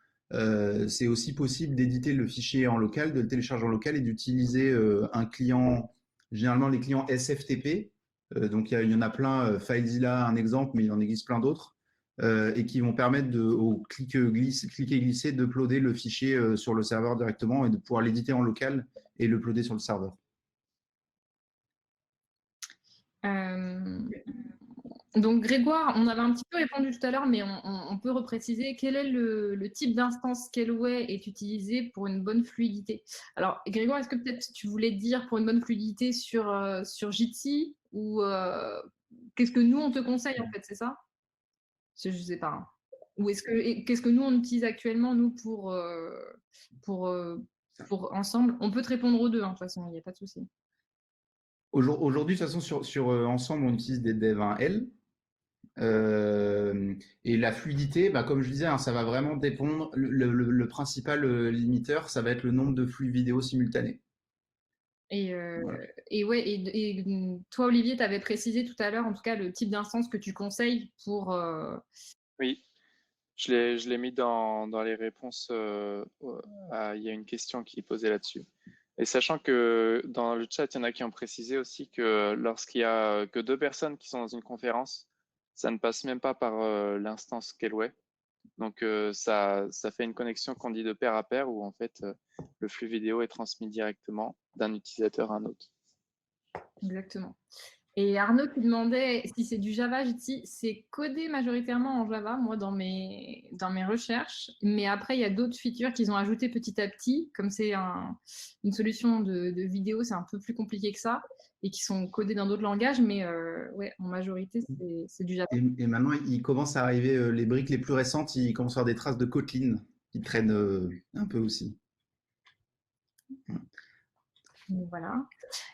c'est aussi possible d'éditer le fichier en local, de le télécharger en local et d'utiliser un client, généralement les clients SFTP. Donc, il y en a plein, FileZilla, un exemple, mais il en existe plein d'autres, et qui vont permettre au cliquer-glisser d'uploader le fichier sur le serveur directement et de pouvoir l'éditer en local et l'uploader sur le serveur. Donc Grégoire, on avait un petit peu répondu tout à l'heure, mais on peut repréciser quel est le type d'instance Scaleway est utilisé pour une bonne fluidité. Alors Grégoire, est-ce que peut-être tu voulais dire pour une bonne fluidité sur Jitsi ou qu'est-ce que nous on te conseille en fait, c'est ça? Je sais pas. Hein. Ou qu'est-ce que nous on utilise actuellement nous pour ensemble? On peut te répondre aux deux, hein, de toute façon, il n'y a pas de souci. Aujourd'hui, de toute façon, sur Ensemble, on utilise des dev 1L. Et la fluidité, comme je disais, hein, ça va vraiment dépendre. Le principal limiteur, ça va être le nombre de flux vidéo simultanés. Voilà. Et toi, Olivier, tu avais précisé tout à l'heure, en tout cas, le type d'instance que tu conseilles pour... Oui, je l'ai mis dans les réponses. Il y a une question qui est posée là-dessus. Et sachant que dans le chat, il y en a qui ont précisé aussi que lorsqu'il y a que 2 personnes qui sont dans une conférence, ça ne passe même pas par l'instance Scaleway. Donc, ça fait une connexion qu'on dit de pair à pair où en fait, le flux vidéo est transmis directement d'un utilisateur à un autre. Exactement. Et Arnaud qui demandait si c'est du Java, j'ai dit c'est codé majoritairement en Java, moi, dans mes recherches. Mais après, il y a d'autres features qu'ils ont ajoutées petit à petit. Comme c'est une solution de vidéo, c'est un peu plus compliqué que ça. Et qui sont codés dans d'autres langages. Mais ouais, en majorité, c'est du Java. Et maintenant, il commence à arriver les briques les plus récentes, il commence à avoir des traces de Kotlin qui traînent un peu aussi. Voilà.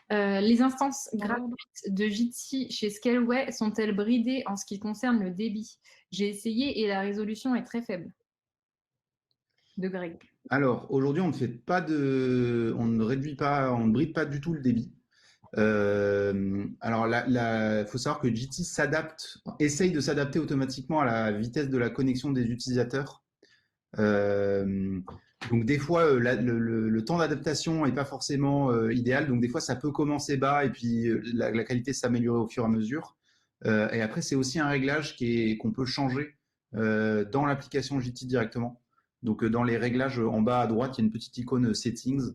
Les instances gratuites de Jitsi chez Scaleway sont-elles bridées en ce qui concerne le débit? J'ai essayé et la résolution est très faible. De Greg. Alors, aujourd'hui, on ne bride pas du tout le débit. Alors, il faut savoir que Jitsi essaye de s'adapter automatiquement à la vitesse de la connexion des utilisateurs. Donc des fois, le temps d'adaptation n'est pas forcément idéal. Donc des fois, ça peut commencer bas et puis la qualité s'améliorer au fur et à mesure. Et après, c'est aussi un réglage qu'on peut changer dans l'application Jitsi directement. Donc dans les réglages en bas à droite, il y a une petite icône Settings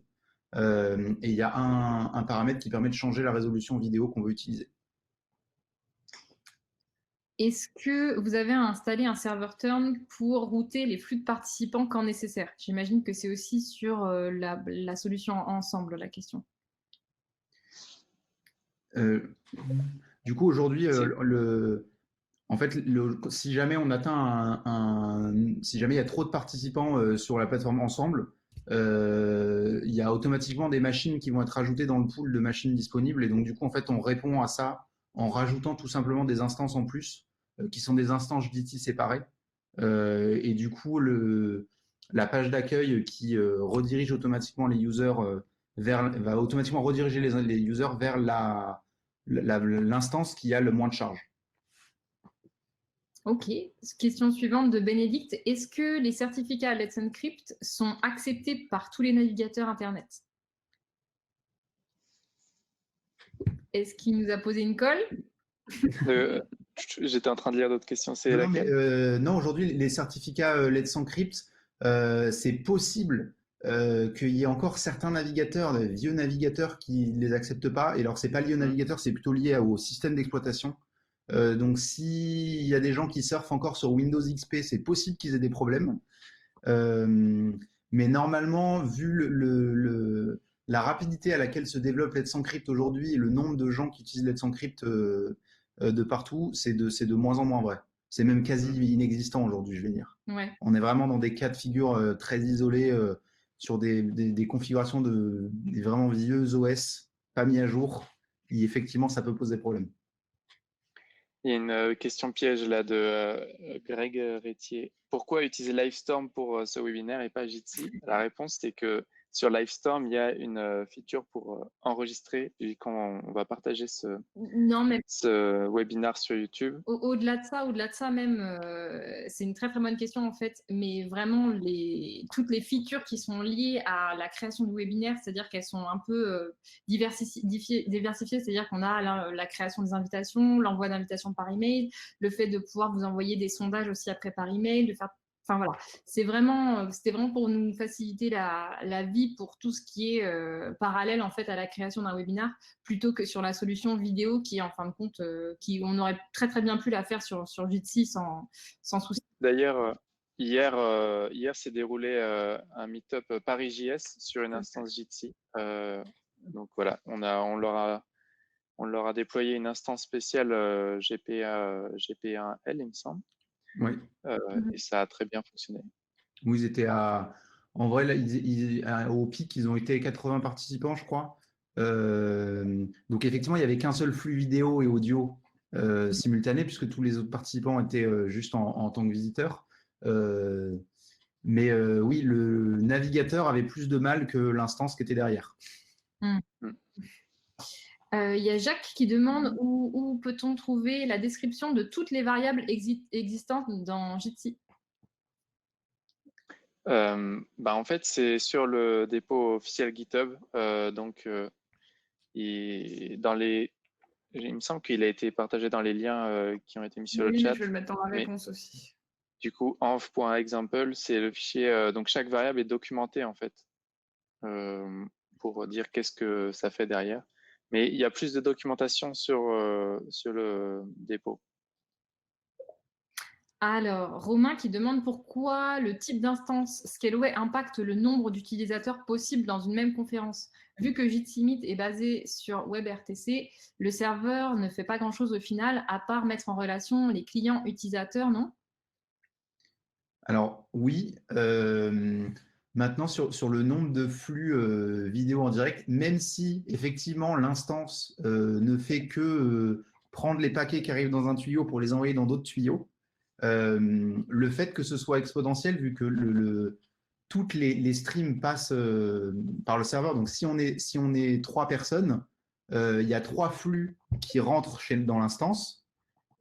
et il y a un paramètre qui permet de changer la résolution vidéo qu'on veut utiliser. Est-ce que vous avez installé un serveur turn pour router les flux de participants quand nécessaire? J'imagine que c'est aussi sur la solution ensemble, la question. Du coup, aujourd'hui, en fait, si jamais on atteint si jamais il y a trop de participants sur la plateforme ensemble, il y a automatiquement des machines qui vont être ajoutées dans le pool de machines disponibles. Et donc, du coup, en fait, on répond à ça en rajoutant tout simplement des instances en plus, qui sont des instances JDT séparées. Et du coup, la page d'accueil qui redirige automatiquement les users va automatiquement rediriger les users vers l'instance qui a le moins de charge. Ok. Question suivante de Bénédicte. Est-ce que les certificats Let's Encrypt sont acceptés par tous les navigateurs Internet? Est-ce qu'il nous a posé une colle? J'étais en train de lire d'autres questions. C'est Non, mais, laquelle? non, aujourd'hui, les certificats Let's Encrypt, c'est possible qu'il y ait encore certains navigateurs, des vieux navigateurs qui ne les acceptent pas. Et alors, c'est pas lié au navigateur, c'est plutôt lié au système d'exploitation. Donc, s'il y a des gens qui surfent encore sur Windows XP, c'est possible qu'ils aient des problèmes. Mais normalement, vu la rapidité à laquelle se développe Let's Encrypt aujourd'hui et le nombre de gens qui utilisent Let's Encrypt de partout, c'est de moins en moins vrai. C'est même quasi inexistant aujourd'hui, je vais dire. Ouais. On est vraiment dans des cas de figure très isolés sur des configurations des vraiment vieux OS pas mis à jour. Et effectivement, ça peut poser problème. Il y a une question piège là de Greg Rétier. Pourquoi utiliser Livestorm pour ce webinaire et pas Jitsi? La réponse, c'est que sur Livestorm, il y a une feature pour enregistrer, vu qu'on va partager ce webinaire sur YouTube. Au-delà de ça même, c'est une très très bonne question en fait, mais vraiment toutes les features qui sont liées à la création du webinaire, c'est-à-dire qu'elles sont un peu diversifiées, c'est-à-dire qu'on a la création des invitations, l'envoi d'invitations par email, le fait de pouvoir vous envoyer des sondages aussi après par email, de faire. Enfin voilà, c'était vraiment pour nous faciliter la vie pour tout ce qui est parallèle en fait à la création d'un webinaire, plutôt que sur la solution vidéo qui, en fin de compte, on aurait très très bien pu la faire sur Jitsi sans souci. D'ailleurs, hier s'est déroulé un meet-up Paris.js sur une instance Jitsi. Donc voilà, on leur a déployé une instance spéciale GP1L, il me semble. Oui. Et ça a très bien fonctionné. Où ils étaient en vrai, là, au pic, ils ont été 80 participants, je crois. Donc effectivement, il n'y avait qu'un seul flux vidéo et audio simultané, puisque tous les autres participants étaient juste en tant que visiteurs. Mais oui, le navigateur avait plus de mal que l'instance qui était derrière. Il y a Jacques qui demande où peut-on trouver la description de toutes les variables existantes dans Jitsi? En fait, c'est sur le dépôt officiel GitHub. Il me semble qu'il a été partagé dans les liens qui ont été mis sur le chat. Je vais le mettre dans la réponse aussi. Du coup, env.example, c'est le fichier. Donc, chaque variable est documentée en fait pour dire qu'est-ce que ça fait derrière. Mais il y a plus de documentation sur le dépôt. Alors, Romain qui demande pourquoi le type d'instance Scaleway impacte le nombre d'utilisateurs possibles dans une même conférence. Vu que Jitsi Meet est basé sur WebRTC, le serveur ne fait pas grand-chose au final, à part mettre en relation les clients utilisateurs, non? Alors oui, maintenant sur le nombre de flux vidéo en direct, même si effectivement l'instance ne fait que prendre les paquets qui arrivent dans un tuyau pour les envoyer dans d'autres tuyaux, le fait que ce soit exponentiel, vu que toutes les streams passent par le serveur, donc si on est 3 personnes, il y a 3 flux qui rentrent dans l'instance.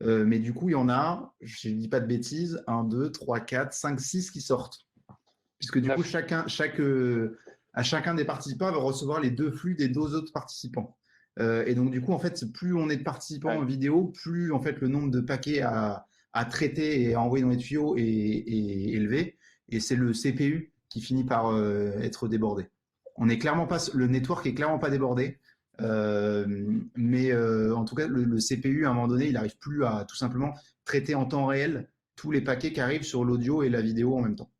Mais du coup, il y en a, je ne dis pas de bêtises, 1, 2, 3, 4, 5, 6 qui sortent. Puisque du coup, à chacun des participants va recevoir les 2 flux des 2 autres participants. Et donc, du coup, en fait, plus on est de participants en vidéo, plus en fait le nombre de paquets à traiter et à envoyer dans les tuyaux est élevé. Et c'est le CPU qui finit par être débordé. Le network est clairement pas débordé. Mais en tout cas, le CPU, à un moment donné, il n'arrive plus à tout simplement traiter en temps réel tous les paquets qui arrivent sur l'audio et la vidéo en même temps.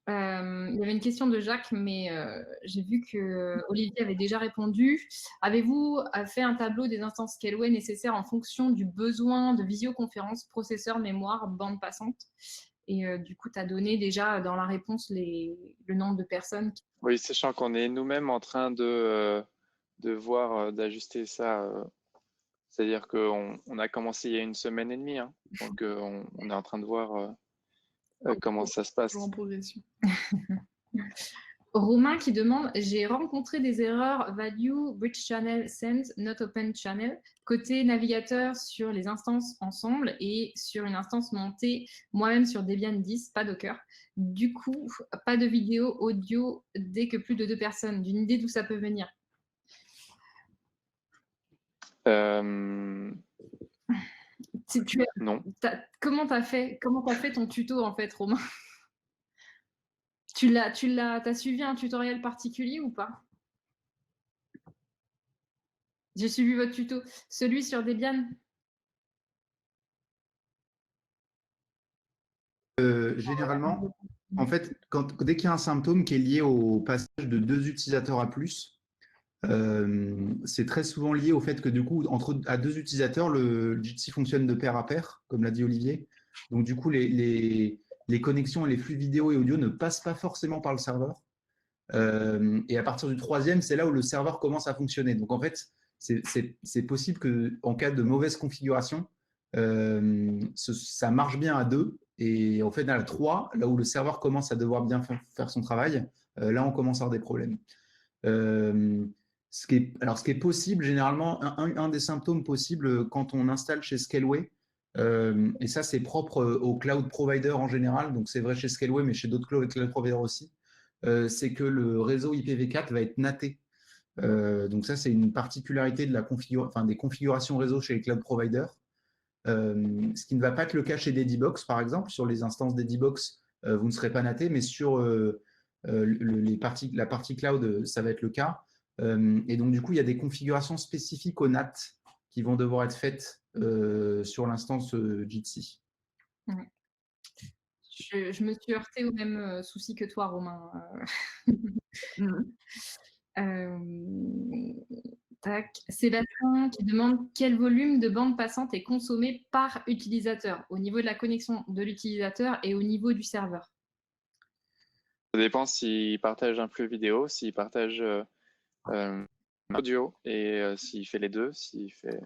Il y avait une question de Jacques, mais j'ai vu que Olivier avait déjà répondu. Avez-vous fait un tableau des instances Scaleway nécessaires en fonction du besoin de visioconférence, processeur, mémoire, bande passante? Et du coup, tu as donné déjà dans la réponse le nombre de personnes. Oui, sachant qu'on est nous-mêmes en train de voir, d'ajuster ça. C'est-à-dire qu'on a commencé il y a 1 semaine et demie, hein. Donc on est en train de voir comment ça se passe. Toujours en progression. Romain qui demande: j'ai rencontré des erreurs value bridge channel send not open channel côté navigateur sur les instances ensemble et sur une instance montée moi-même sur Debian 10, pas Docker. Du coup, pas de vidéo audio dès que plus de 2 personnes. D'une idée d'où ça peut venir? Non. Comment t'as fait ton tuto en fait, Romain? T'as suivi un tutoriel particulier ou pas? J'ai suivi votre tuto. Celui sur Debian? Généralement, en fait, dès qu'il y a un symptôme qui est lié au passage de 2 utilisateurs à plus, c'est très souvent lié au fait que du coup, à 2 utilisateurs, le Jitsi fonctionne de pair à pair, comme l'a dit Olivier. Donc du coup, les connexions et les flux vidéo et audio ne passent pas forcément par le serveur. Et à partir du 3e, c'est là où le serveur commence à fonctionner. Donc en fait, c'est possible qu'en cas de mauvaise configuration, ça marche bien à 2. Et en fait, à 3, là où le serveur commence à devoir bien faire son travail, là, on commence à avoir des problèmes. Ce qui est possible, généralement, un des symptômes possibles quand on installe chez Scaleway, et ça, c'est propre aux cloud providers en général, donc c'est vrai chez Scaleway, mais chez d'autres cloud providers aussi, c'est que le réseau IPv4 va être NATé. Donc ça, c'est une particularité de des configurations réseau chez les cloud providers. Ce qui ne va pas être le cas chez Dedibox, par exemple. Sur les instances Dedibox, vous ne serez pas NAT, mais sur la partie cloud, ça va être le cas. Et donc, du coup, il y a des configurations spécifiques au NAT qui vont devoir être faites sur l'instance Jitsi. Ouais. Je me suis heurtée au même souci que toi, Romain. Sébastien qui demande: quel volume de bande passante est consommé par utilisateur au niveau de la connexion de l'utilisateur et au niveau du serveur? Ça dépend s'il partage un flux vidéo, s'il partage audio et s'il fait les deux, s'il fait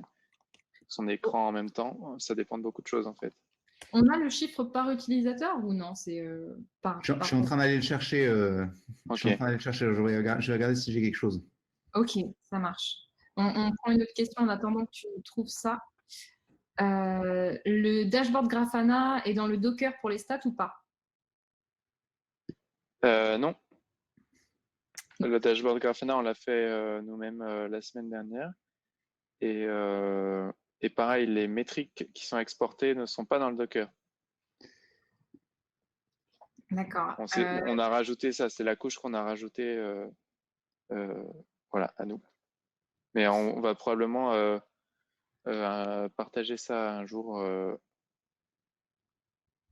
son écran en même temps. Ça dépend de beaucoup de choses en fait. On a le chiffre par utilisateur ou non? C'est Je suis en train d'aller le chercher. Ok. Je suis en train d'aller le chercher. Je vais regarder si j'ai quelque chose. Ok, ça marche. On prend une autre question en attendant que tu trouves ça. Le dashboard Grafana est dans le Docker pour les stats ou pas? Non. Le dashboard Grafana, on l'a fait nous-mêmes la semaine dernière. Et pareil, les métriques qui sont exportées ne sont pas dans le Docker. D'accord. On a rajouté ça, c'est la couche qu'on a rajoutée voilà, à nous. Mais on va probablement partager ça un jour.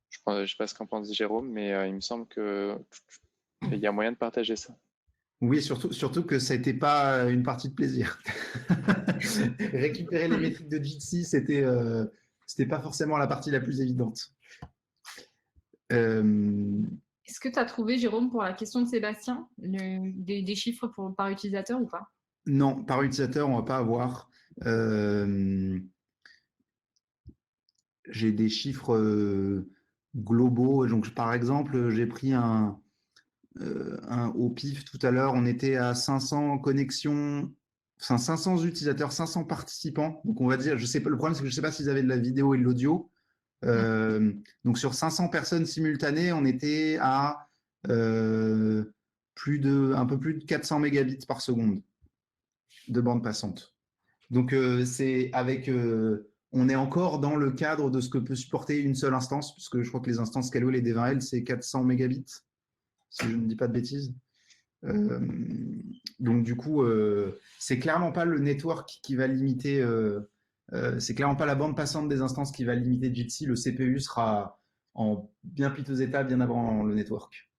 Je ne sais pas ce qu'en pense Jérôme, mais il me semble qu'il y a moyen de partager ça. Oui, surtout que ça n'était pas une partie de plaisir. Récupérer les métriques de Jitsi, c'était pas forcément la partie la plus évidente. Est-ce que tu as trouvé, Jérôme, pour la question de Sébastien, des chiffres par utilisateur ou pas? Non, par utilisateur, on ne va pas avoir. J'ai des chiffres globaux. Donc, par exemple, j'ai pris au pif tout à l'heure, on était à 500 connexions, enfin 500 utilisateurs, 500 participants. Donc on va dire, le problème c'est que je ne sais pas s'ils avaient de la vidéo et de l'audio. Donc sur 500 personnes simultanées, on était à un peu plus de 400 mégabits par seconde de bande passante. Donc on est encore dans le cadre de ce que peut supporter une seule instance, puisque je crois que les instances Scaleway, les D20L, c'est 400 mégabits, si je ne dis pas de bêtises. Donc du coup, c'est clairement pas le network qui va limiter, c'est clairement pas la bande passante des instances qui va limiter Jitsi. Le CPU sera en bien piteux état bien avant le network.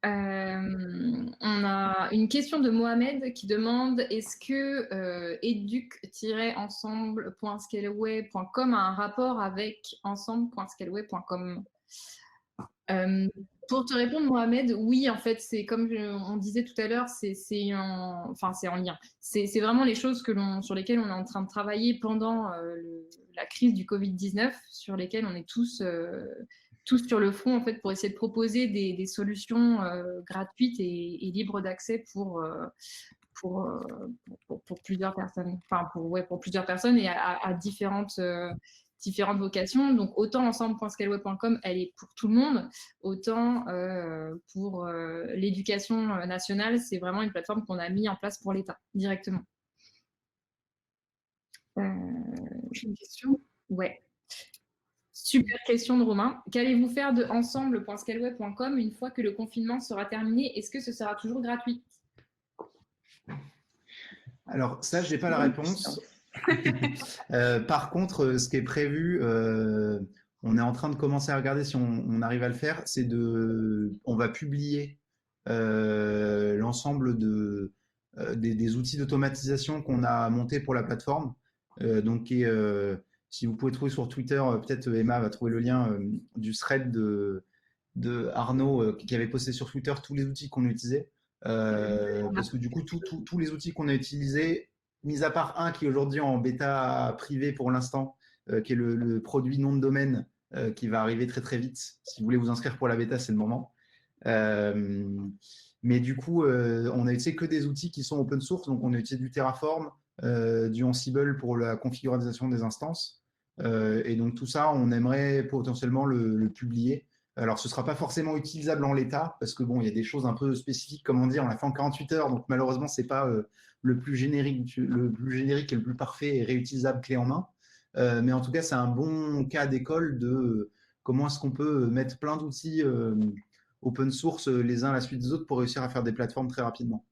On a une question de Mohamed qui demande est-ce que educ-ensemble.scaleway.com a un rapport avec ensemble.scaleway.com? Pour te répondre, Mohamed, oui, en fait, c'est comme on disait tout à l'heure, c'est en lien. C'est vraiment les choses sur lesquelles on est en train de travailler pendant la crise du Covid-19, sur lesquelles on est tous sur le front, en fait, pour essayer de proposer des solutions gratuites et libres d'accès pour plusieurs personnes, pour plusieurs personnes et à différentes vocations. Donc, autant ensemble.scaleway.com, elle est pour tout le monde, autant pour l'éducation nationale, c'est vraiment une plateforme qu'on a mis en place pour l'État, directement. Prochaine question. Ouais. Super question de Romain. Qu'allez-vous faire de ensemble.scaleway.com une fois que le confinement sera terminé? Est-ce que ce sera toujours gratuit? Alors ça, je n'ai pas la réponse. Par contre, ce qui est prévu, on est en train de commencer à regarder si on arrive à le faire, on va publier l'ensemble des outils d'automatisation qu'on a montés pour la plateforme. Donc, si vous pouvez trouver sur Twitter, peut-être Emma va trouver le lien du thread de Arnaud qui avait posté sur Twitter tous les outils qu'on utilisait. Parce que du coup, tous les outils qu'on a utilisés, mis à part un qui est aujourd'hui en bêta privée pour l'instant, qui est le produit nom de domaine qui va arriver très très vite. Si vous voulez vous inscrire pour la bêta, c'est le moment. Mais du coup, on a utilisé que des outils qui sont open source. Donc, on a utilisé du Terraform, du Ansible pour la configuration des instances. Et donc, tout ça, on aimerait potentiellement le publier. Alors, ce ne sera pas forcément utilisable en l'état, parce que bon, il y a des choses un peu spécifiques, comme on dit, on l'a fait en 48 heures, donc malheureusement, ce n'est pas le plus générique et le plus parfait et réutilisable clé en main. Mais en tout cas, c'est un bon cas d'école de comment est-ce qu'on peut mettre plein d'outils open source les uns à la suite des autres pour réussir à faire des plateformes très rapidement.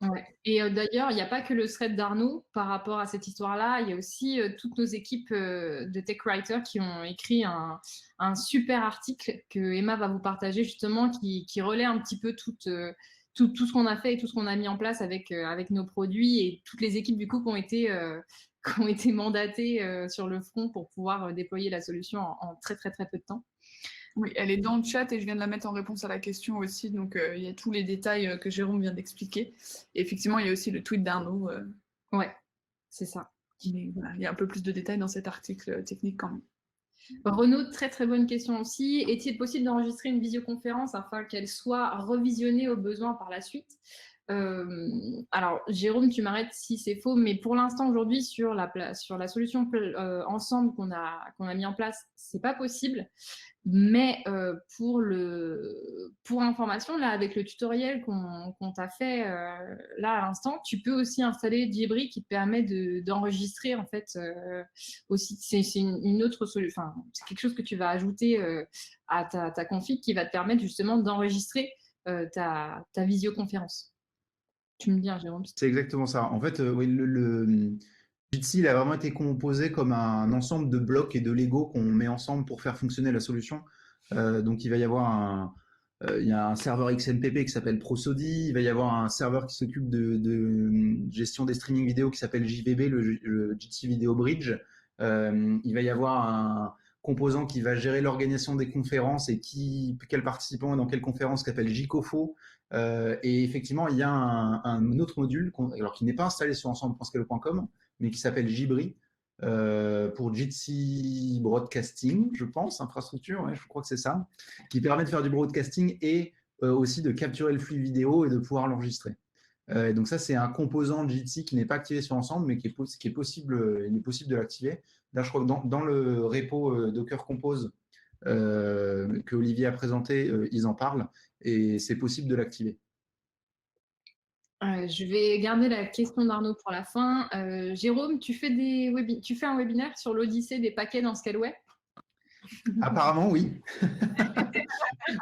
Ouais. Et d'ailleurs, il n'y a pas que le thread d'Arnaud par rapport à cette histoire-là, il y a aussi toutes nos équipes de tech writers qui ont écrit un super article que Emma va vous partager justement, qui relaie un petit peu tout ce qu'on a fait et tout ce qu'on a mis en place avec nos produits et toutes les équipes du coup qui ont été mandatées sur le front pour pouvoir déployer la solution en très très très peu de temps. Oui, elle est dans le chat et je viens de la mettre en réponse à la question aussi. Donc, il y a tous les détails que Jérôme vient d'expliquer. Et effectivement, il y a aussi le tweet d'Arnaud. Ouais, c'est ça. Mais voilà, il y a un peu plus de détails dans cet article technique quand même. Renaud, très très bonne question aussi. Est-il possible d'enregistrer une visioconférence afin qu'elle soit revisionnée au besoin par la suite? Alors, Jérôme, tu m'arrêtes si c'est faux, mais pour l'instant, aujourd'hui, sur la solution ensemble qu'on a mis en place, c'est pas possible. Mais pour information, là, avec le tutoriel qu'on t'a fait là à l'instant, tu peux aussi installer Jibri qui te permet d'enregistrer en fait aussi. C'est une autre solution. Enfin, c'est quelque chose que tu vas ajouter à ta config qui va te permettre justement d'enregistrer ta visioconférence. Tu me dis, hein, Jérôme. C'est exactement ça. En fait, oui, Jitsi, il a vraiment été composé comme un ensemble de blocs et de Lego qu'on met ensemble pour faire fonctionner la solution. Donc, il va y avoir il y a un serveur XMPP qui s'appelle Prosody. Il va y avoir un serveur qui s'occupe de gestion des streaming vidéo qui s'appelle JVB, le Jitsi Video Bridge. Il va y avoir un composant qui va gérer l'organisation des conférences et quel participant est dans quelle conférence, qui s'appelle JCOFO. Et effectivement, il y a un autre module alors qui n'est pas installé sur ensemble.scale.com, mais qui s'appelle Jibri pour Jitsi Broadcasting, je pense, infrastructure, ouais, je crois que c'est ça, qui permet de faire du broadcasting et aussi de capturer le flux vidéo et de pouvoir l'enregistrer. Donc ça, c'est un composant de Jitsi qui n'est pas activé sur ensemble, mais qui est possible, il est possible de l'activer. Là, je crois que dans le repo Docker Compose que Olivier a présenté, ils en parlent et c'est possible de l'activer. Je vais garder la question d'Arnaud pour la fin. Jérôme, tu fais un webinaire sur l'Odyssée des paquets dans Scaleway? Apparemment, oui.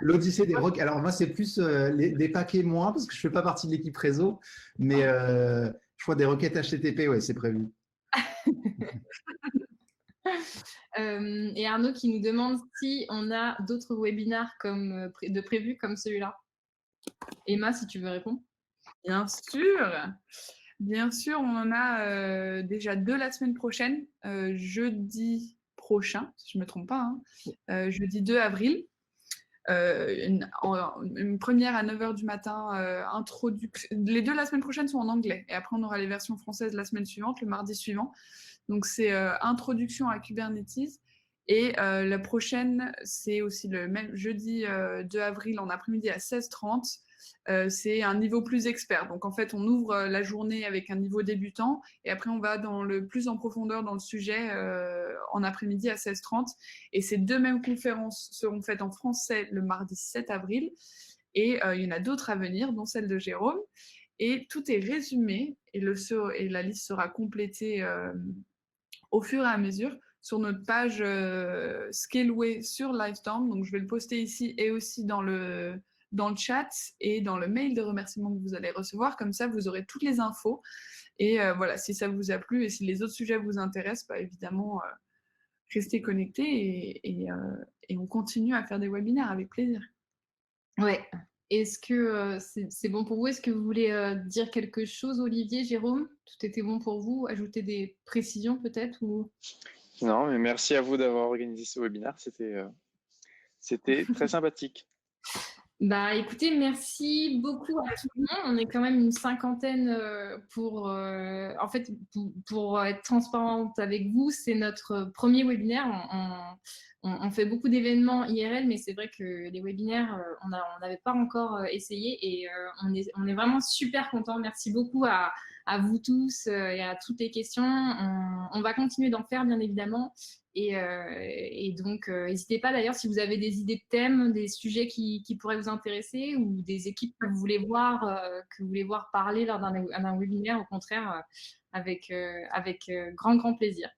L'Odyssée des requêtes. Alors, moi, c'est plus des paquets moins, parce que je ne fais pas partie de l'équipe réseau, mais je crois des requêtes HTTP, ouais, c'est prévu. Et Arnaud qui nous demande si on a d'autres webinaires de prévus comme celui-là. Emma, si tu veux répondre. Bien sûr. Bien sûr, on en a déjà 2 la semaine prochaine, jeudi prochain, si je ne me trompe pas, hein, jeudi 2 avril. Une première à 9h du matin, les 2 la semaine prochaine sont en anglais, et après on aura les versions françaises la semaine suivante, le mardi suivant. Donc c'est introduction à Kubernetes. Et la prochaine, c'est aussi le même jeudi 2 avril en après-midi à 16h30. C'est un niveau plus expert. Donc en fait, on ouvre la journée avec un niveau débutant et après on va plus en profondeur dans le sujet en après-midi à 16h30. Et ces 2 mêmes conférences seront faites en français le mardi 7 avril. Et il y en a d'autres à venir, dont celle de Jérôme. Et tout est résumé et la liste sera complétée au fur et à mesure sur notre page Scaleway sur Livestorm. Donc je vais le poster ici et aussi dans le chat et dans le mail de remerciement que vous allez recevoir. Comme ça, vous aurez toutes les infos. Et voilà, si ça vous a plu et si les autres sujets vous intéressent, bah, évidemment, restez connectés et on continue à faire des webinaires avec plaisir. Ouais. Est-ce que c'est bon pour vous? Est-ce que vous voulez dire quelque chose, Olivier, Jérôme? Tout était bon pour vous? Ajouter des précisions peut-être ou... Non, mais merci à vous d'avoir organisé ce webinaire. C'était très sympathique. Bah écoutez, merci beaucoup à tout le monde. On est quand même une cinquantaine pour être transparente avec vous. C'est notre premier webinaire. On fait beaucoup d'événements IRL, mais c'est vrai que les webinaires, on n'avait pas encore essayé et on est vraiment super contents. Merci beaucoup à vous tous et à toutes les questions. On va continuer d'en faire, bien évidemment. Et donc, n'hésitez pas d'ailleurs si vous avez des idées de thèmes, des sujets qui pourraient vous intéresser ou des équipes que vous voulez voir parler lors d'un webinaire, au contraire, avec grand plaisir.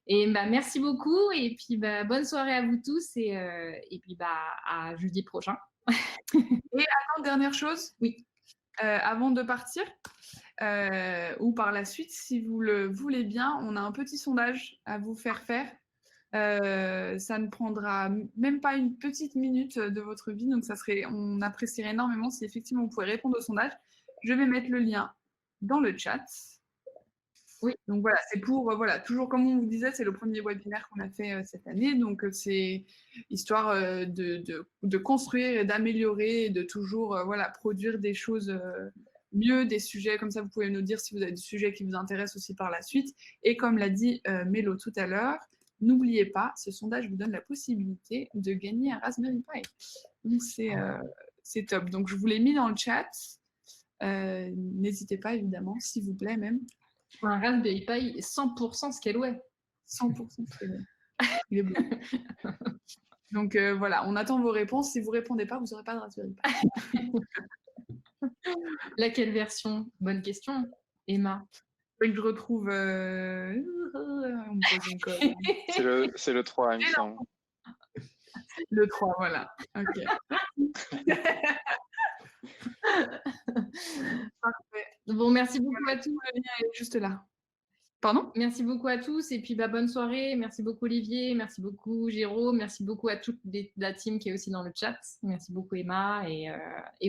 Et bah, merci beaucoup et puis bah, bonne soirée à vous tous et puis bah, à jeudi prochain. Et attends, dernière chose, oui. Avant de partir, ou par la suite, si vous le voulez bien, on a un petit sondage à vous faire. Ça ne prendra même pas une petite minute de votre vie, donc on apprécierait énormément si effectivement vous pouvez répondre au sondage. Je vais mettre le lien dans le chat. Oui. Donc voilà, c'est pour, toujours comme on vous disait, c'est le premier webinaire qu'on a fait cette année, donc c'est histoire de construire et d'améliorer et de toujours produire des choses mieux, des sujets comme ça. Vous pouvez nous dire si vous avez des sujets qui vous intéressent aussi par la suite. Et comme l'a dit Mélo tout à l'heure, n'oubliez pas, ce sondage vous donne la possibilité de gagner un Raspberry Pi. Donc c'est top. Donc je vous l'ai mis dans le chat. N'hésitez pas évidemment, s'il vous plaît même. Un Raspberry Pi 100% Scaleway. 100% Scaleway. Il est bleu. Donc voilà, on attend vos réponses. Si vous ne répondez pas, vous n'aurez pas de Raspberry Pi. Laquelle version? Bonne question, Emma. Faut que je retrouve. On me pose une colle. C'est le 3, il me semble. Le 3, voilà. Ok. Parfait. Bon, merci beaucoup à tous. Le lien est juste là. Pardon? Merci beaucoup à tous et puis bah, bonne soirée. Merci beaucoup Olivier, merci beaucoup Jérôme, merci beaucoup à toute la team qui est aussi dans le chat. Merci beaucoup Emma et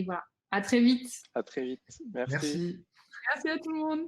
voilà. À très vite. À très vite. Merci. Merci à tout le monde.